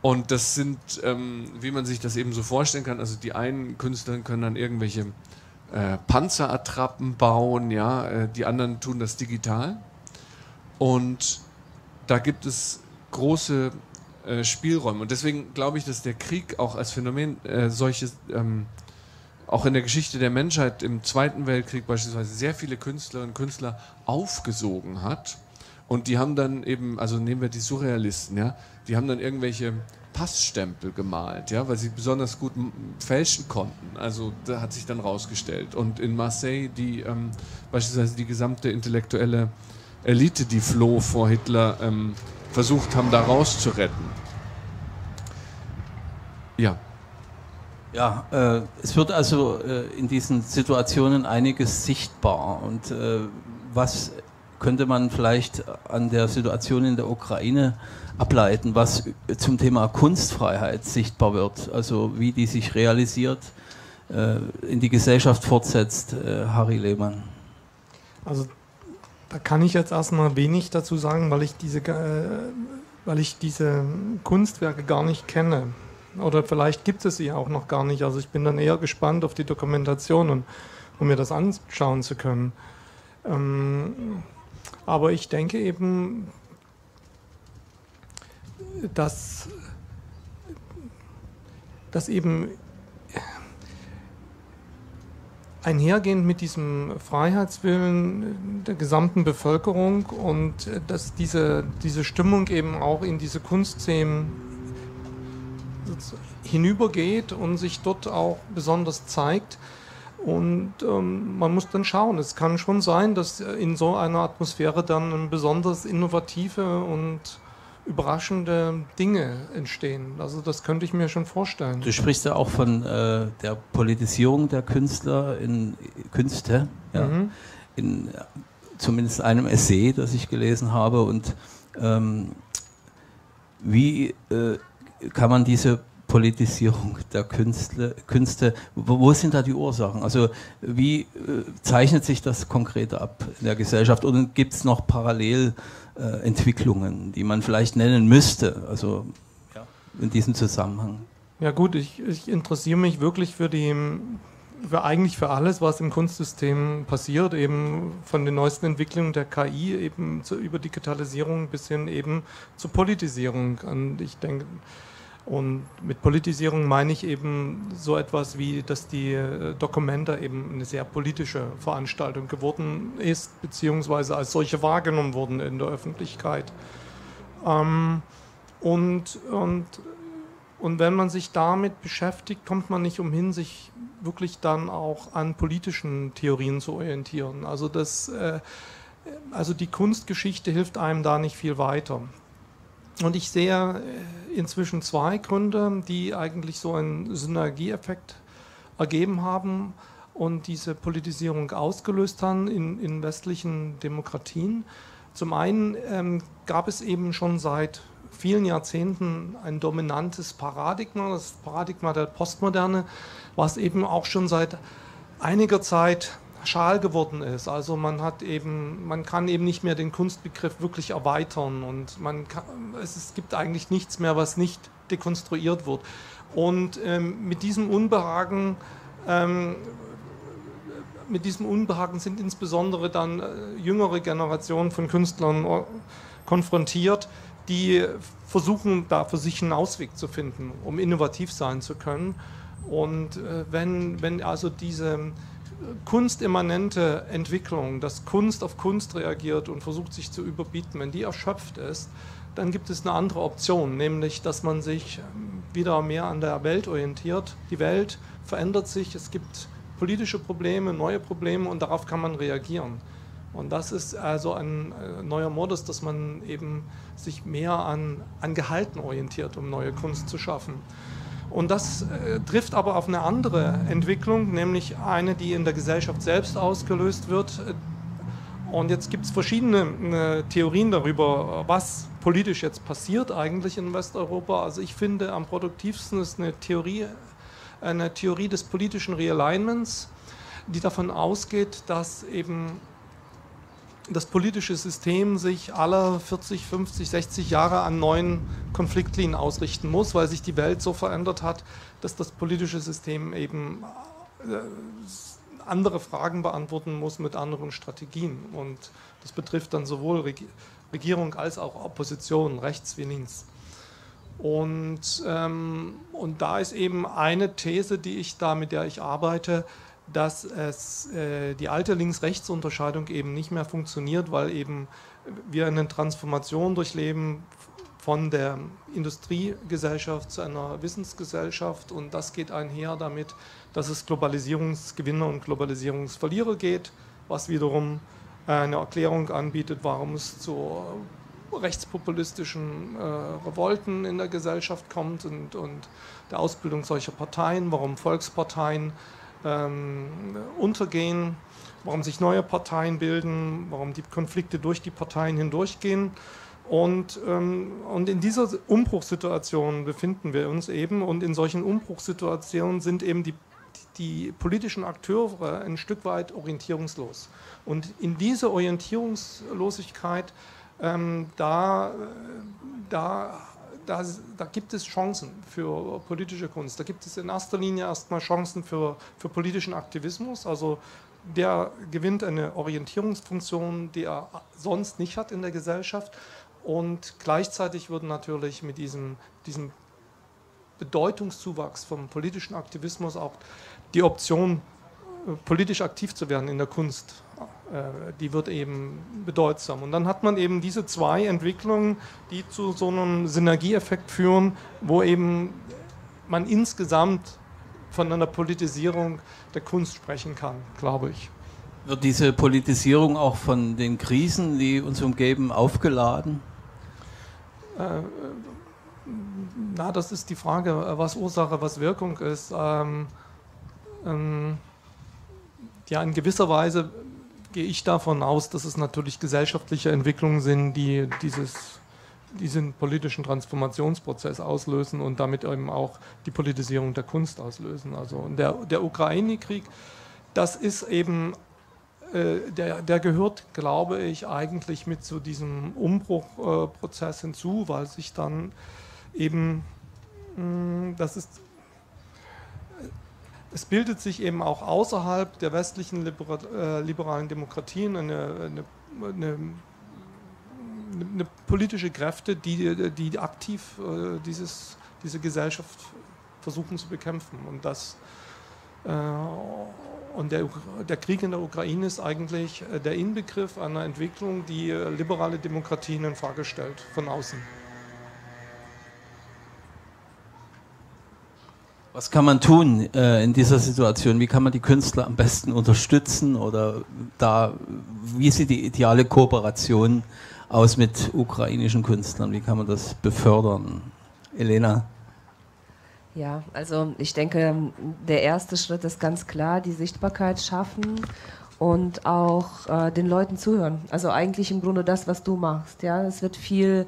Und das sind, wie man sich das eben so vorstellen kann, also die einen Künstler können dann irgendwelche Panzerattrappen bauen, ja, die anderen tun das digital. Und da gibt es große Spielräume. Und deswegen glaube ich, dass der Krieg auch als Phänomen auch in der Geschichte der Menschheit im Zweiten Weltkrieg beispielsweise sehr viele Künstlerinnen und Künstler aufgesogen hat. Und die haben dann eben, also nehmen wir die Surrealisten, ja, die haben dann irgendwelche Passstempel gemalt, ja, weil sie besonders gut fälschen konnten. Also da hat sich dann rausgestellt. Und in Marseille beispielsweise die gesamte intellektuelle Elite, die floh vor Hitler, versucht haben, da rauszuretten. Ja. Ja, es wird also in diesen Situationen einiges sichtbar. Und was könnte man vielleicht an der Situation in der Ukraine ableiten, was zum Thema Kunstfreiheit sichtbar wird? Also wie die sich realisiert, in die Gesellschaft fortsetzt, Harry Lehmann. Also da kann ich jetzt erstmal wenig dazu sagen, weil diese Kunstwerke gar nicht kenne. Oder vielleicht gibt es sie auch noch gar nicht. Also ich bin dann eher gespannt auf die Dokumentation, um mir das anschauen zu können. Aber ich denke eben, dass eben einhergehend mit diesem Freiheitswillen der gesamten Bevölkerung und dass diese Stimmung eben auch in diese Kunstszenen hinübergeht und sich dort auch besonders zeigt. Und man muss dann schauen. Es kann schon sein, dass in so einer Atmosphäre dann besonders innovative und überraschende Dinge entstehen. Also das könnte ich mir schon vorstellen. Du sprichst ja auch von der Politisierung der Künste, ja, in zumindest einem Essay, das ich gelesen habe. Und wie kann man diese Politisierung der Künste, wo sind da die Ursachen? Also wie zeichnet sich das konkret ab in der Gesellschaft? Und gibt es noch Parallelentwicklungen, die man vielleicht nennen müsste, also ja, in diesem Zusammenhang? Ja gut, ich interessiere mich wirklich eigentlich für alles, was im Kunstsystem passiert, eben von den neuesten Entwicklungen der KI eben über Digitalisierung bis hin eben zur Politisierung. Und ich denke, und mit Politisierung meine ich eben so etwas wie, dass die Documenta eben eine sehr politische Veranstaltung geworden ist, beziehungsweise als solche wahrgenommen wurden in der Öffentlichkeit. Und wenn man sich damit beschäftigt, kommt man nicht umhin, sich wirklich dann auch an politischen Theorien zu orientieren. Also die Kunstgeschichte hilft einem da nicht viel weiter. Und ich sehe inzwischen zwei Gründe, die eigentlich so einen Synergieeffekt ergeben haben und diese Politisierung ausgelöst haben in westlichen Demokratien. Zum einen gab es eben schon seit vielen Jahrzehnten ein dominantes Paradigma, das Paradigma der Postmoderne, was eben auch schon seit einiger Zeit schal geworden ist. Also man kann eben nicht mehr den Kunstbegriff wirklich erweitern und es gibt eigentlich nichts mehr, was nicht dekonstruiert wird. Und mit diesem Unbehagen sind insbesondere dann jüngere Generationen von Künstlern konfrontiert, die versuchen, da für sich einen Ausweg zu finden, um innovativ sein zu können. Und wenn also diese kunstimmanente Entwicklung, dass Kunst auf Kunst reagiert und versucht sich zu überbieten, wenn die erschöpft ist, dann gibt es eine andere Option, nämlich dass man sich wieder mehr an der Welt orientiert. Die Welt verändert sich, es gibt politische Probleme, neue Probleme und darauf kann man reagieren. Und das ist also ein neuer Modus, dass man eben sich mehr an Gehalten orientiert, um neue Kunst zu schaffen. Und das trifft aber auf eine andere Entwicklung, nämlich eine, die in der Gesellschaft selbst ausgelöst wird. Und jetzt gibt es verschiedene Theorien darüber, was politisch jetzt passiert eigentlich in Westeuropa. Also ich finde, am produktivsten ist eine Theorie des politischen Realignments, die davon ausgeht, dass eben das politische System sich alle 40, 50, 60 Jahre an neuen Konfliktlinien ausrichten muss, weil sich die Welt so verändert hat, dass das politische System eben andere Fragen beantworten muss mit anderen Strategien. Und das betrifft dann sowohl Regierung als auch Opposition, rechts wie links. Und da ist eben eine These, mit der ich arbeite, dass die alte Links-Rechts-Unterscheidung eben nicht mehr funktioniert, weil eben wir eine Transformation durchleben von der Industriegesellschaft zu einer Wissensgesellschaft und das geht einher damit, dass es Globalisierungsgewinner und Globalisierungsverlierer geht, was wiederum eine Erklärung anbietet, warum es zu rechtspopulistischen Revolten in der Gesellschaft kommt und der Ausbildung solcher Parteien, warum Volksparteien untergehen, warum sich neue Parteien bilden, warum die Konflikte durch die Parteien hindurchgehen. Und in dieser Umbruchssituation befinden wir uns eben und in solchen Umbruchssituationen sind eben die politischen Akteure ein Stück weit orientierungslos. Und in diese Orientierungslosigkeit da gibt es Chancen für politische Kunst. Da gibt es in erster Linie erstmal Chancen für politischen Aktivismus. Also der gewinnt eine Orientierungsfunktion, die er sonst nicht hat in der Gesellschaft. Und gleichzeitig würden natürlich mit diesem Bedeutungszuwachs vom politischen Aktivismus auch die Option, politisch aktiv zu werden in der Kunst, die wird eben bedeutsam. Und dann hat man eben diese zwei Entwicklungen, die zu so einem Synergieeffekt führen, wo eben man insgesamt von einer Politisierung der Kunst sprechen kann, glaube ich. Wird diese Politisierung auch von den Krisen, die uns umgeben, aufgeladen? Das ist die Frage, was Ursache, was Wirkung ist. Ja, in gewisser Weise gehe ich davon aus, dass es natürlich gesellschaftliche Entwicklungen sind, die diesen politischen Transformationsprozess auslösen und damit eben auch die Politisierung der Kunst auslösen. Also und der Ukraine-Krieg, das ist eben, der gehört, glaube ich, eigentlich mit zu diesem Umbruchprozess hinzu, weil sich dann eben, es bildet sich eben auch außerhalb der westlichen liberalen Demokratien eine politische Kräfte, die aktiv diese Gesellschaft versuchen zu bekämpfen. Und der Krieg in der Ukraine ist eigentlich der Inbegriff einer Entwicklung, die liberale Demokratien in Frage stellt, von außen. Was kann man tun in dieser Situation? Wie kann man die Künstler am besten unterstützen? Oder wie sieht die ideale Kooperation aus mit ukrainischen Künstlern? Wie kann man das befördern? Elena? Ja, also ich denke, der erste Schritt ist ganz klar, die Sichtbarkeit schaffen und auch den Leuten zuhören. Also eigentlich im Grunde das, was du machst. Ja? Es wird viel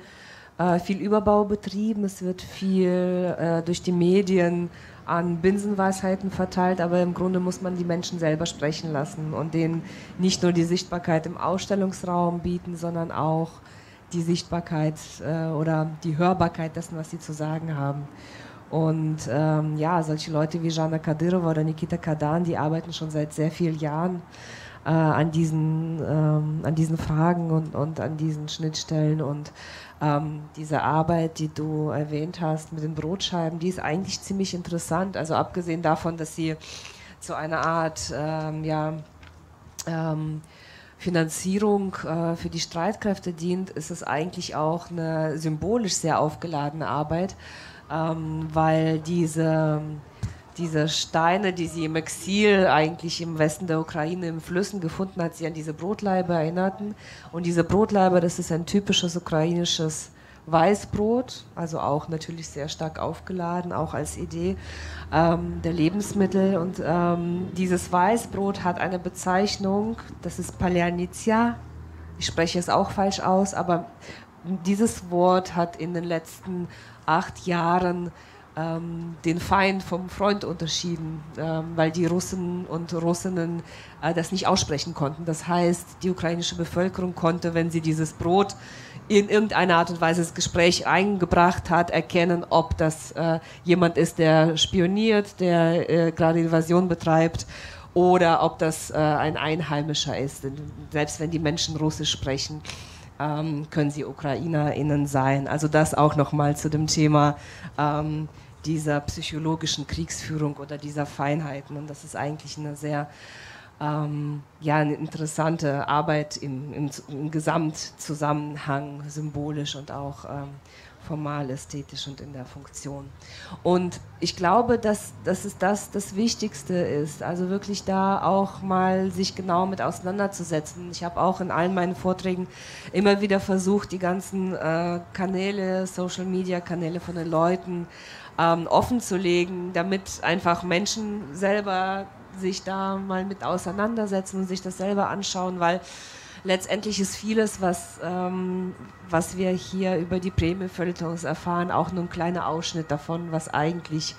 Überbau betrieben, es wird viel durch die Medien an Binsenweisheiten verteilt, aber im Grunde muss man die Menschen selber sprechen lassen und denen nicht nur die Sichtbarkeit im Ausstellungsraum bieten, sondern auch die Sichtbarkeit oder die Hörbarkeit dessen, was sie zu sagen haben. Und solche Leute wie Jana Kadyrova oder Nikita Kadan, die arbeiten schon seit sehr vielen Jahren an diesen Fragen und an diesen Schnittstellen und diese Arbeit, die du erwähnt hast mit den Brotscheiben, die ist eigentlich ziemlich interessant. Also abgesehen davon, dass sie zu einer Art Finanzierung für die Streitkräfte dient, ist es eigentlich auch eine symbolisch sehr aufgeladene Arbeit, weil diese Steine, die sie im Exil eigentlich im Westen der Ukraine in Flüssen gefunden hat, sie an diese Brotlaibe erinnerten. Und diese Brotlaibe, das ist ein typisches ukrainisches Weißbrot, also auch natürlich sehr stark aufgeladen, auch als Idee der Lebensmittel. Und dieses Weißbrot hat eine Bezeichnung, das ist Palyanicja. Ich spreche es auch falsch aus, aber dieses Wort hat in den letzten 8 Jahren den Feind vom Freund unterschieden, weil die Russen und Russinnen das nicht aussprechen konnten. Das heißt, die ukrainische Bevölkerung konnte, wenn sie dieses Brot in irgendeiner Art und Weise ins Gespräch eingebracht hat, erkennen, ob das jemand ist, der spioniert, der gerade Invasion betreibt, oder ob das ein Einheimischer ist. Denn selbst wenn die Menschen Russisch sprechen, können sie UkrainerInnen sein. Also das auch nochmal zu dem Thema dieser psychologischen Kriegsführung oder dieser Feinheiten. Und das ist eigentlich eine sehr eine interessante Arbeit im Gesamtzusammenhang, symbolisch und auch formal, ästhetisch und in der Funktion. Und ich glaube, dass es das Wichtigste ist, also wirklich da auch mal sich genau mit auseinanderzusetzen. Ich habe auch in allen meinen Vorträgen immer wieder versucht, die ganzen Kanäle, Social-Media-Kanäle von den Leuten offen zu legen, damit einfach Menschen selber sich da mal mit auseinandersetzen und sich das selber anschauen, weil letztendlich ist vieles, was wir hier über die Premium-Feuilletons erfahren, auch nur ein kleiner Ausschnitt davon, was eigentlich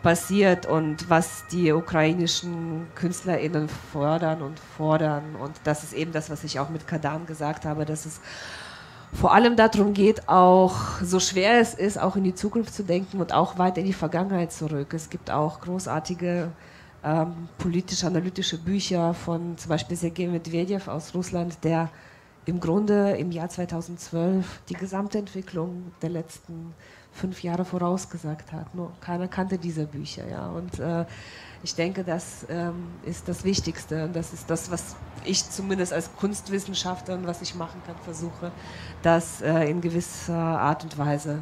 passiert und was die ukrainischen KünstlerInnen fördern und fordern. Und das ist eben das, was ich auch mit Kadan gesagt habe, dass es vor allem darum geht, auch so schwer es ist, auch in die Zukunft zu denken und auch weit in die Vergangenheit zurück. Es gibt auch großartige politisch-analytische Bücher von zum Beispiel Sergei Medvedev aus Russland, der im Grunde im Jahr 2012 die gesamte Entwicklung der letzten 5 Jahre vorausgesagt hat. Nur keiner kannte diese Bücher. Ja. Und ich denke, das ist das Wichtigste. Und das ist das, was ich zumindest als Kunstwissenschaftlerin, was ich machen kann, versuche, das in gewisser Art und Weise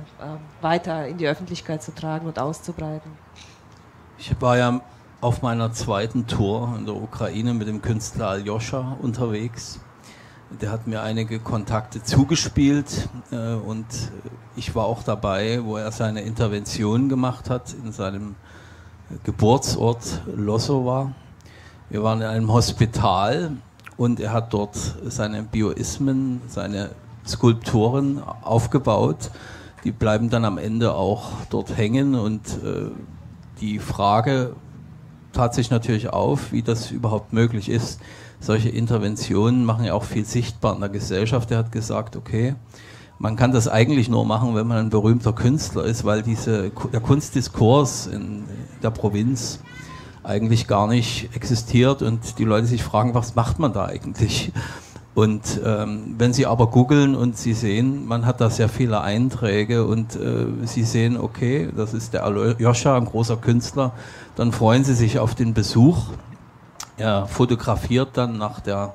weiter in die Öffentlichkeit zu tragen und auszubreiten. Ich war ja auf meiner zweiten Tour in der Ukraine mit dem Künstler Aljoscha unterwegs. Der hat mir einige Kontakte zugespielt und ich war auch dabei, wo er seine Intervention gemacht hat in seinem Geburtsort Lossowa. Wir waren in einem Hospital und er hat dort seine Bioismen, seine Skulpturen aufgebaut. Die bleiben dann am Ende auch dort hängen und die Frage tat sich natürlich auf, wie das überhaupt möglich ist. Solche Interventionen machen ja auch viel sichtbar in der Gesellschaft. Er hat gesagt, okay, man kann das eigentlich nur machen, wenn man ein berühmter Künstler ist, weil der Kunstdiskurs in der Provinz eigentlich gar nicht existiert und die Leute sich fragen, was macht man da eigentlich? Und wenn Sie aber googeln und Sie sehen, man hat da sehr viele Einträge und Sie sehen, okay, das ist der Aljoscha, ein großer Künstler, dann freuen Sie sich auf den Besuch. Er fotografiert dann nach der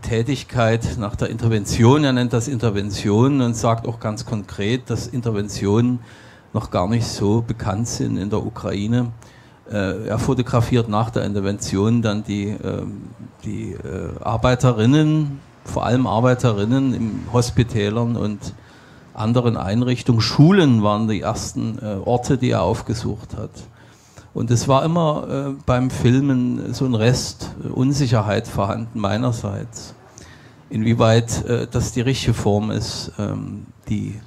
Tätigkeit, nach der Intervention, er nennt das Intervention und sagt auch ganz konkret, dass Interventionen noch gar nicht so bekannt sind in der Ukraine. Er fotografiert nach der Intervention dann die Arbeiterinnen, vor allem Arbeiterinnen in Hospitälern und anderen Einrichtungen. Schulen waren die ersten Orte, die er aufgesucht hat. Und es war immer beim Filmen so ein Rest Unsicherheit vorhanden meinerseits, inwieweit das die richtige Form ist, die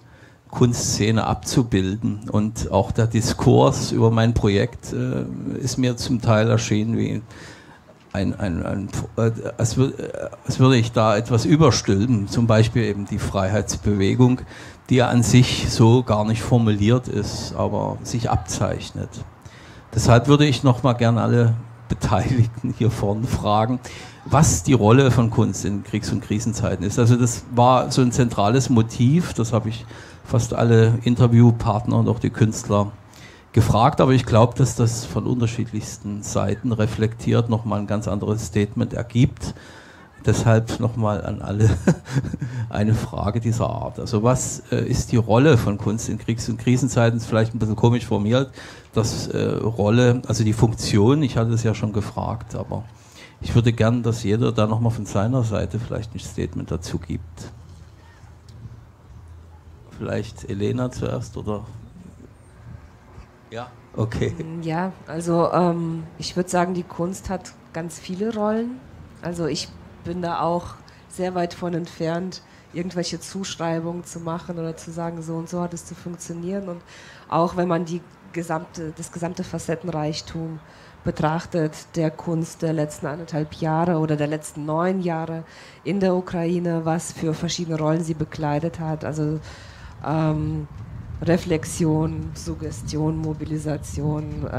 Kunstszene abzubilden. Und auch der Diskurs über mein Projekt ist mir zum Teil erschienen wie als würde ich da etwas überstülpen, zum Beispiel eben die Freiheitsbewegung, die ja an sich so gar nicht formuliert ist, aber sich abzeichnet. Deshalb würde ich noch mal gern alle Beteiligten hier vorne fragen, was die Rolle von Kunst in Kriegs- und Krisenzeiten ist. Also das war so ein zentrales Motiv, das habe ich fast alle Interviewpartner und auch die Künstler gefragt, aber ich glaube, dass das von unterschiedlichsten Seiten reflektiert nochmal ein ganz anderes Statement ergibt. Deshalb nochmal an alle eine Frage dieser Art. Also was ist die Rolle von Kunst in Kriegs- und Krisenzeiten? Das ist vielleicht ein bisschen komisch formuliert. Das Rolle, also die Funktion, ich hatte es ja schon gefragt, aber ich würde gern, dass jeder da nochmal von seiner Seite vielleicht ein Statement dazu gibt. Vielleicht Elena zuerst oder? Ja, okay. Ja, also ich würde sagen, die Kunst hat ganz viele Rollen. Also ich bin da auch sehr weit von entfernt, irgendwelche Zuschreibungen zu machen oder zu sagen, so und so hat es zu funktionieren. Und auch wenn man das gesamte Facettenreichtum betrachtet, der Kunst der letzten 1,5 Jahre oder der letzten 9 Jahre in der Ukraine, was für verschiedene Rollen sie bekleidet hat, also Reflexion, Suggestion, Mobilisation,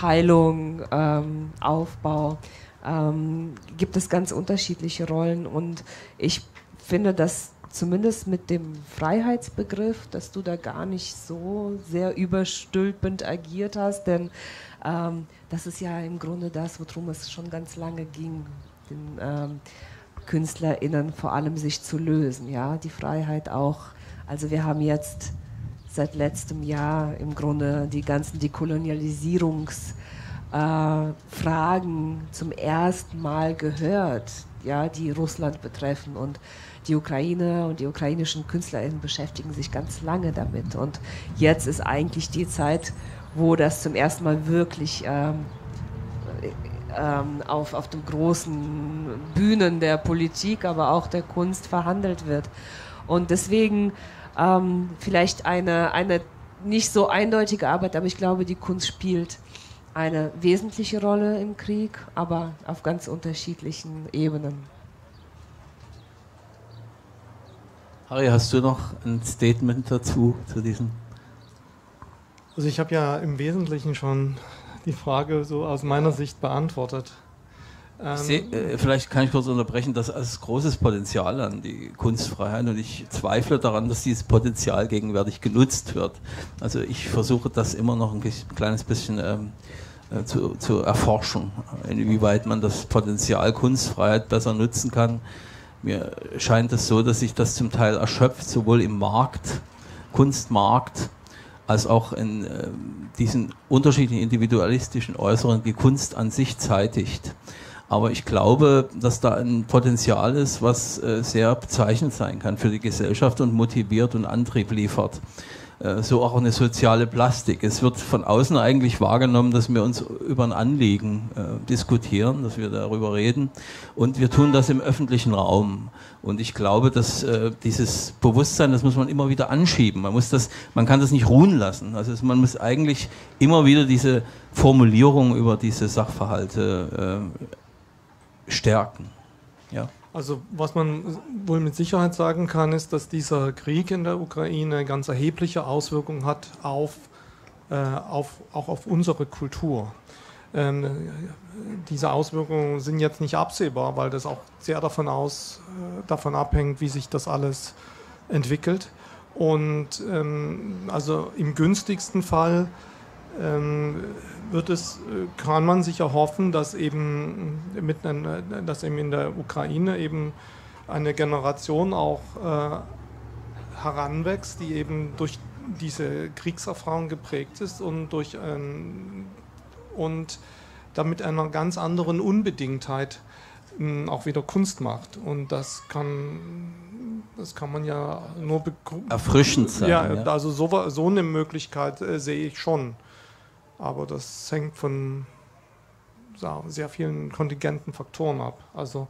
Heilung, Aufbau, gibt es ganz unterschiedliche Rollen und ich finde, dass zumindest mit dem Freiheitsbegriff, dass du da gar nicht so sehr überstülpend agiert hast, denn das ist ja im Grunde das, worum es schon ganz lange ging, den KünstlerInnen vor allem sich zu lösen, ja, die Freiheit auch. Also wir haben jetzt seit letztem Jahr im Grunde die ganzen Dekolonialisierungsfragen zum ersten Mal gehört, ja, die Russland betreffen und die Ukraine und die ukrainischen KünstlerInnen beschäftigen sich ganz lange damit und jetzt ist eigentlich die Zeit, wo das zum ersten Mal wirklich auf den großen Bühnen der Politik, aber auch der Kunst verhandelt wird. Und deswegen vielleicht eine nicht so eindeutige Arbeit, aber ich glaube, die Kunst spielt eine wesentliche Rolle im Krieg, aber auf ganz unterschiedlichen Ebenen. Harry, hast du noch ein Statement dazu, zu diesem? Also ich habe ja im Wesentlichen schon die Frage so aus meiner Sicht beantwortet. Vielleicht kann ich kurz unterbrechen, das ist großes Potenzial an die Kunstfreiheit und ich zweifle daran, dass dieses Potenzial gegenwärtig genutzt wird. Also ich versuche das immer noch ein kleines bisschen zu erforschen, inwieweit man das Potenzial Kunstfreiheit besser nutzen kann. Mir scheint es so, dass sich das zum Teil erschöpft, sowohl im Markt, Kunstmarkt, als auch in diesen unterschiedlichen individualistischen Äußerungen die Kunst an sich zeitigt. Aber ich glaube, dass da ein Potenzial ist, was sehr bezeichnend sein kann für die Gesellschaft und motiviert und Antrieb liefert. So auch eine soziale Plastik. Es wird von außen eigentlich wahrgenommen, dass wir uns über ein Anliegen diskutieren, dass wir darüber reden. Und wir tun das im öffentlichen Raum. Und ich glaube, dass dieses Bewusstsein, das muss man immer wieder anschieben. Man kann das nicht ruhen lassen. Also man muss eigentlich immer wieder diese Formulierung über diese Sachverhalte stärken. Ja. Also was man wohl mit Sicherheit sagen kann, ist, dass dieser Krieg in der Ukraine ganz erhebliche Auswirkungen hat auch auf unsere Kultur. Diese Auswirkungen sind jetzt nicht absehbar, weil das auch sehr davon abhängt, wie sich das alles entwickelt. Und also im günstigsten Fall kann man sich erhoffen, dass eben in der Ukraine eben eine Generation auch heranwächst, die eben durch diese Kriegserfahrung geprägt ist und damit einer ganz anderen Unbedingtheit auch wieder Kunst macht. Und das kann man ja nur erfrischend sein. Ja, also so eine Möglichkeit sehe ich schon. Aber das hängt von sehr vielen kontingenten Faktoren ab. Also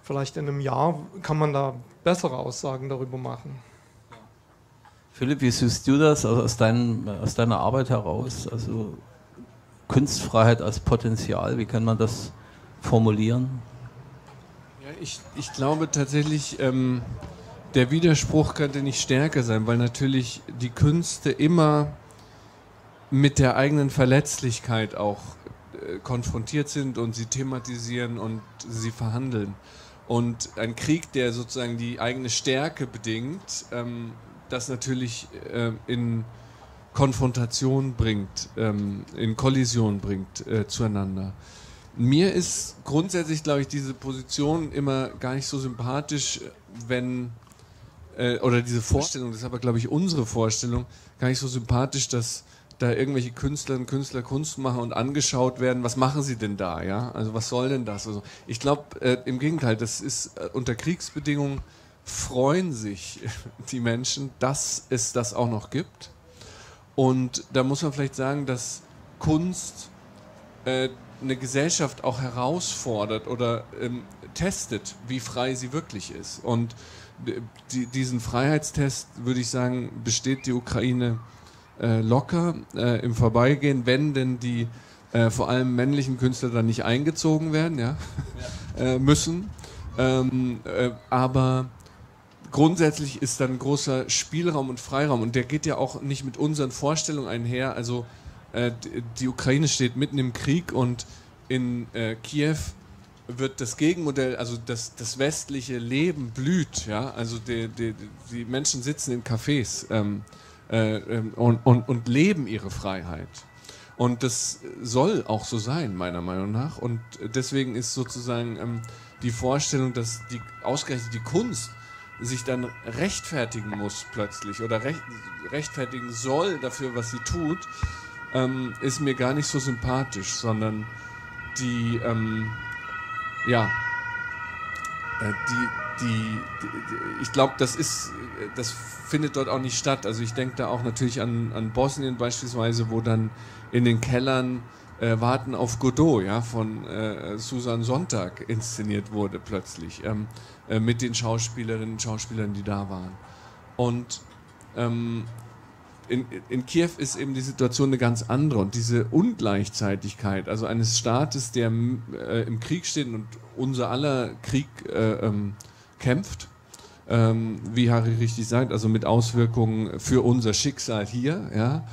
vielleicht in einem Jahr kann man da bessere Aussagen darüber machen. Philipp, wie siehst du das aus deiner Arbeit heraus? Also Kunstfreiheit als Potenzial, wie kann man das formulieren? Ja, ich glaube tatsächlich, der Widerspruch könnte nicht stärker sein, weil natürlich die Künste immer mit der eigenen Verletzlichkeit auch konfrontiert sind und sie thematisieren und sie verhandeln. Und ein Krieg, der sozusagen die eigene Stärke bedingt, das natürlich in Konfrontation bringt, in Kollision bringt zueinander. Mir ist grundsätzlich, glaube ich, diese Position immer gar nicht so sympathisch, oder diese Vorstellung, das ist aber, glaube ich, unsere Vorstellung, gar nicht so sympathisch, dass da irgendwelche Künstlerinnen und Künstler Kunst machen und angeschaut werden, was machen sie denn da, ja? Also was soll denn das? Also ich glaube, im Gegenteil, das ist unter Kriegsbedingungen freuen sich die Menschen, dass es das auch noch gibt. Und da muss man vielleicht sagen, dass Kunst eine Gesellschaft auch herausfordert oder testet, wie frei sie wirklich ist. Und diesen Freiheitstest, würde ich sagen, besteht die Ukraine locker im Vorbeigehen, wenn denn die vor allem männlichen Künstler dann nicht eingezogen werden, ja? Müssen. Aber grundsätzlich ist dann großer Spielraum und Freiraum und der geht ja auch nicht mit unseren Vorstellungen einher. Also die Ukraine steht mitten im Krieg und in Kiew wird das Gegenmodell, also das westliche Leben blüht, ja, also die Menschen sitzen in Cafés und leben ihre Freiheit. Und das soll auch so sein, meiner Meinung nach. Und deswegen ist sozusagen die Vorstellung, dass ausgerechnet die Kunst sich dann rechtfertigen muss plötzlich oder rechtfertigen soll dafür, was sie tut, ist mir gar nicht so sympathisch, sondern ich glaube, das findet dort auch nicht statt. Also ich denke da auch natürlich an Bosnien beispielsweise, wo dann in den Kellern Warten auf Godot, ja, von Susan Sontag inszeniert wurde plötzlich, mit den Schauspielerinnen und Schauspielern, die da waren. Und in Kiew ist eben die Situation eine ganz andere und diese Ungleichzeitigkeit, also eines Staates, der im Krieg steht und unser aller Krieg kämpft, wie Harry richtig sagt, also mit Auswirkungen für unser Schicksal hier. Ja?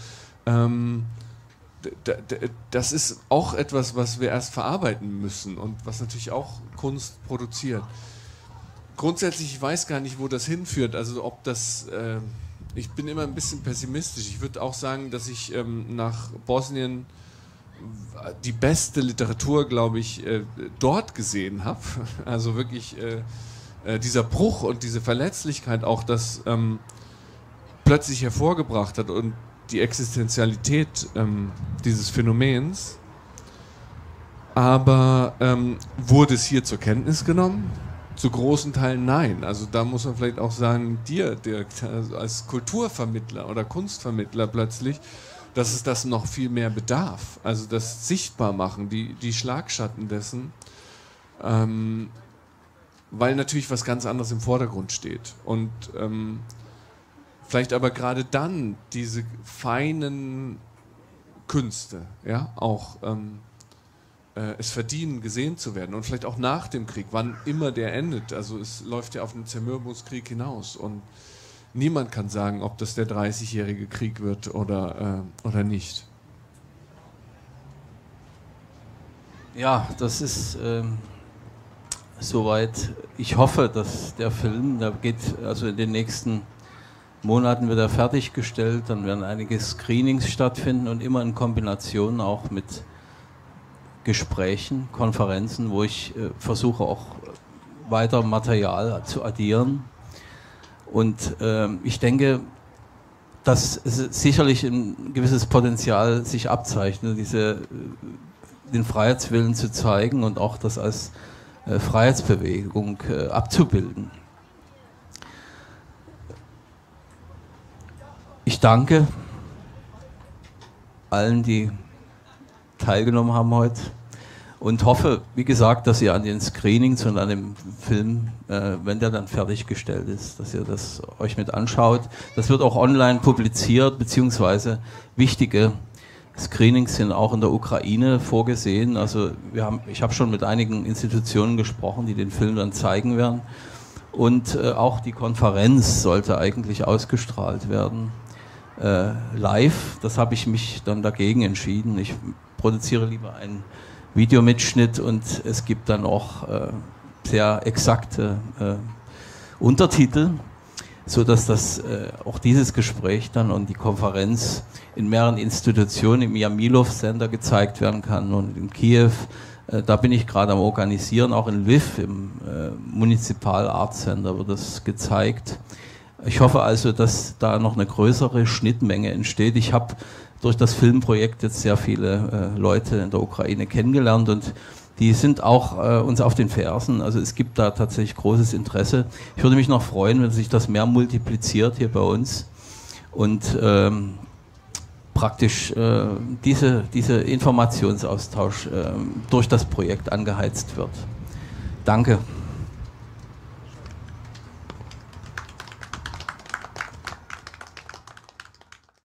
Das ist auch etwas, was wir erst verarbeiten müssen und was natürlich auch Kunst produziert. Grundsätzlich, ich weiß gar nicht, wo das hinführt, also ob das... ich bin immer ein bisschen pessimistisch. Ich würde auch sagen, dass ich nach Bosnien die beste Literatur, glaube ich, dort gesehen habe. Also wirklich dieser Bruch und diese Verletzlichkeit auch das plötzlich hervorgebracht hat und die Existenzialität dieses Phänomens. Aber wurde es hier zur Kenntnis genommen? Zu großen Teilen nein. Also da muss man vielleicht auch sagen, dir, Dirk, als Kulturvermittler oder Kunstvermittler plötzlich, dass es das noch viel mehr bedarf. Also das Sichtbarmachen, die Schlagschatten dessen, weil natürlich was ganz anderes im Vordergrund steht. Und vielleicht aber gerade dann diese feinen Künste, ja, auch es verdienen, gesehen zu werden. Und vielleicht auch nach dem Krieg, wann immer der endet. Also es läuft ja auf einen Zermürbungskrieg hinaus. Und niemand kann sagen, ob das der 30-jährige Krieg wird oder nicht. Ja, das ist soweit. Ich hoffe, dass der Film, der geht also in den nächsten Monaten wird er fertiggestellt, dann werden einige Screenings stattfinden und immer in Kombination auch mit Gesprächen, Konferenzen, wo ich versuche auch weiter Material zu addieren. Und ich denke, dass es sicherlich ein gewisses Potenzial sich abzeichnet, den Freiheitswillen zu zeigen und auch das als Freiheitsbewegung abzubilden. Ich danke allen, die teilgenommen haben heute und hoffe, wie gesagt, dass ihr an den Screenings und an dem Film, wenn der dann fertiggestellt ist, dass ihr das euch mit anschaut. Das wird auch online publiziert, beziehungsweise wichtige Screenings sind auch in der Ukraine vorgesehen. Also ich habe schon mit einigen Institutionen gesprochen, die den Film dann zeigen werden. Und auch die Konferenz sollte eigentlich ausgestrahlt werden. Live, das habe ich mich dann dagegen entschieden. Ich produziere lieber einen Videomitschnitt und es gibt dann auch sehr exakte Untertitel, sodass auch dieses Gespräch dann und die Konferenz in mehreren Institutionen im Jamilov-Sender gezeigt werden kann und in Kiew. Da bin ich gerade am Organisieren, auch in Lviv im Municipal Art Center wird das gezeigt. Ich hoffe also, dass da noch eine größere Schnittmenge entsteht. Ich habe durch das Filmprojekt jetzt sehr viele Leute in der Ukraine kennengelernt und die sind auch uns auf den Fersen. Also es gibt da tatsächlich großes Interesse. Ich würde mich noch freuen, wenn sich das mehr multipliziert hier bei uns und praktisch dieser Informationsaustausch durch das Projekt angeheizt wird. Danke.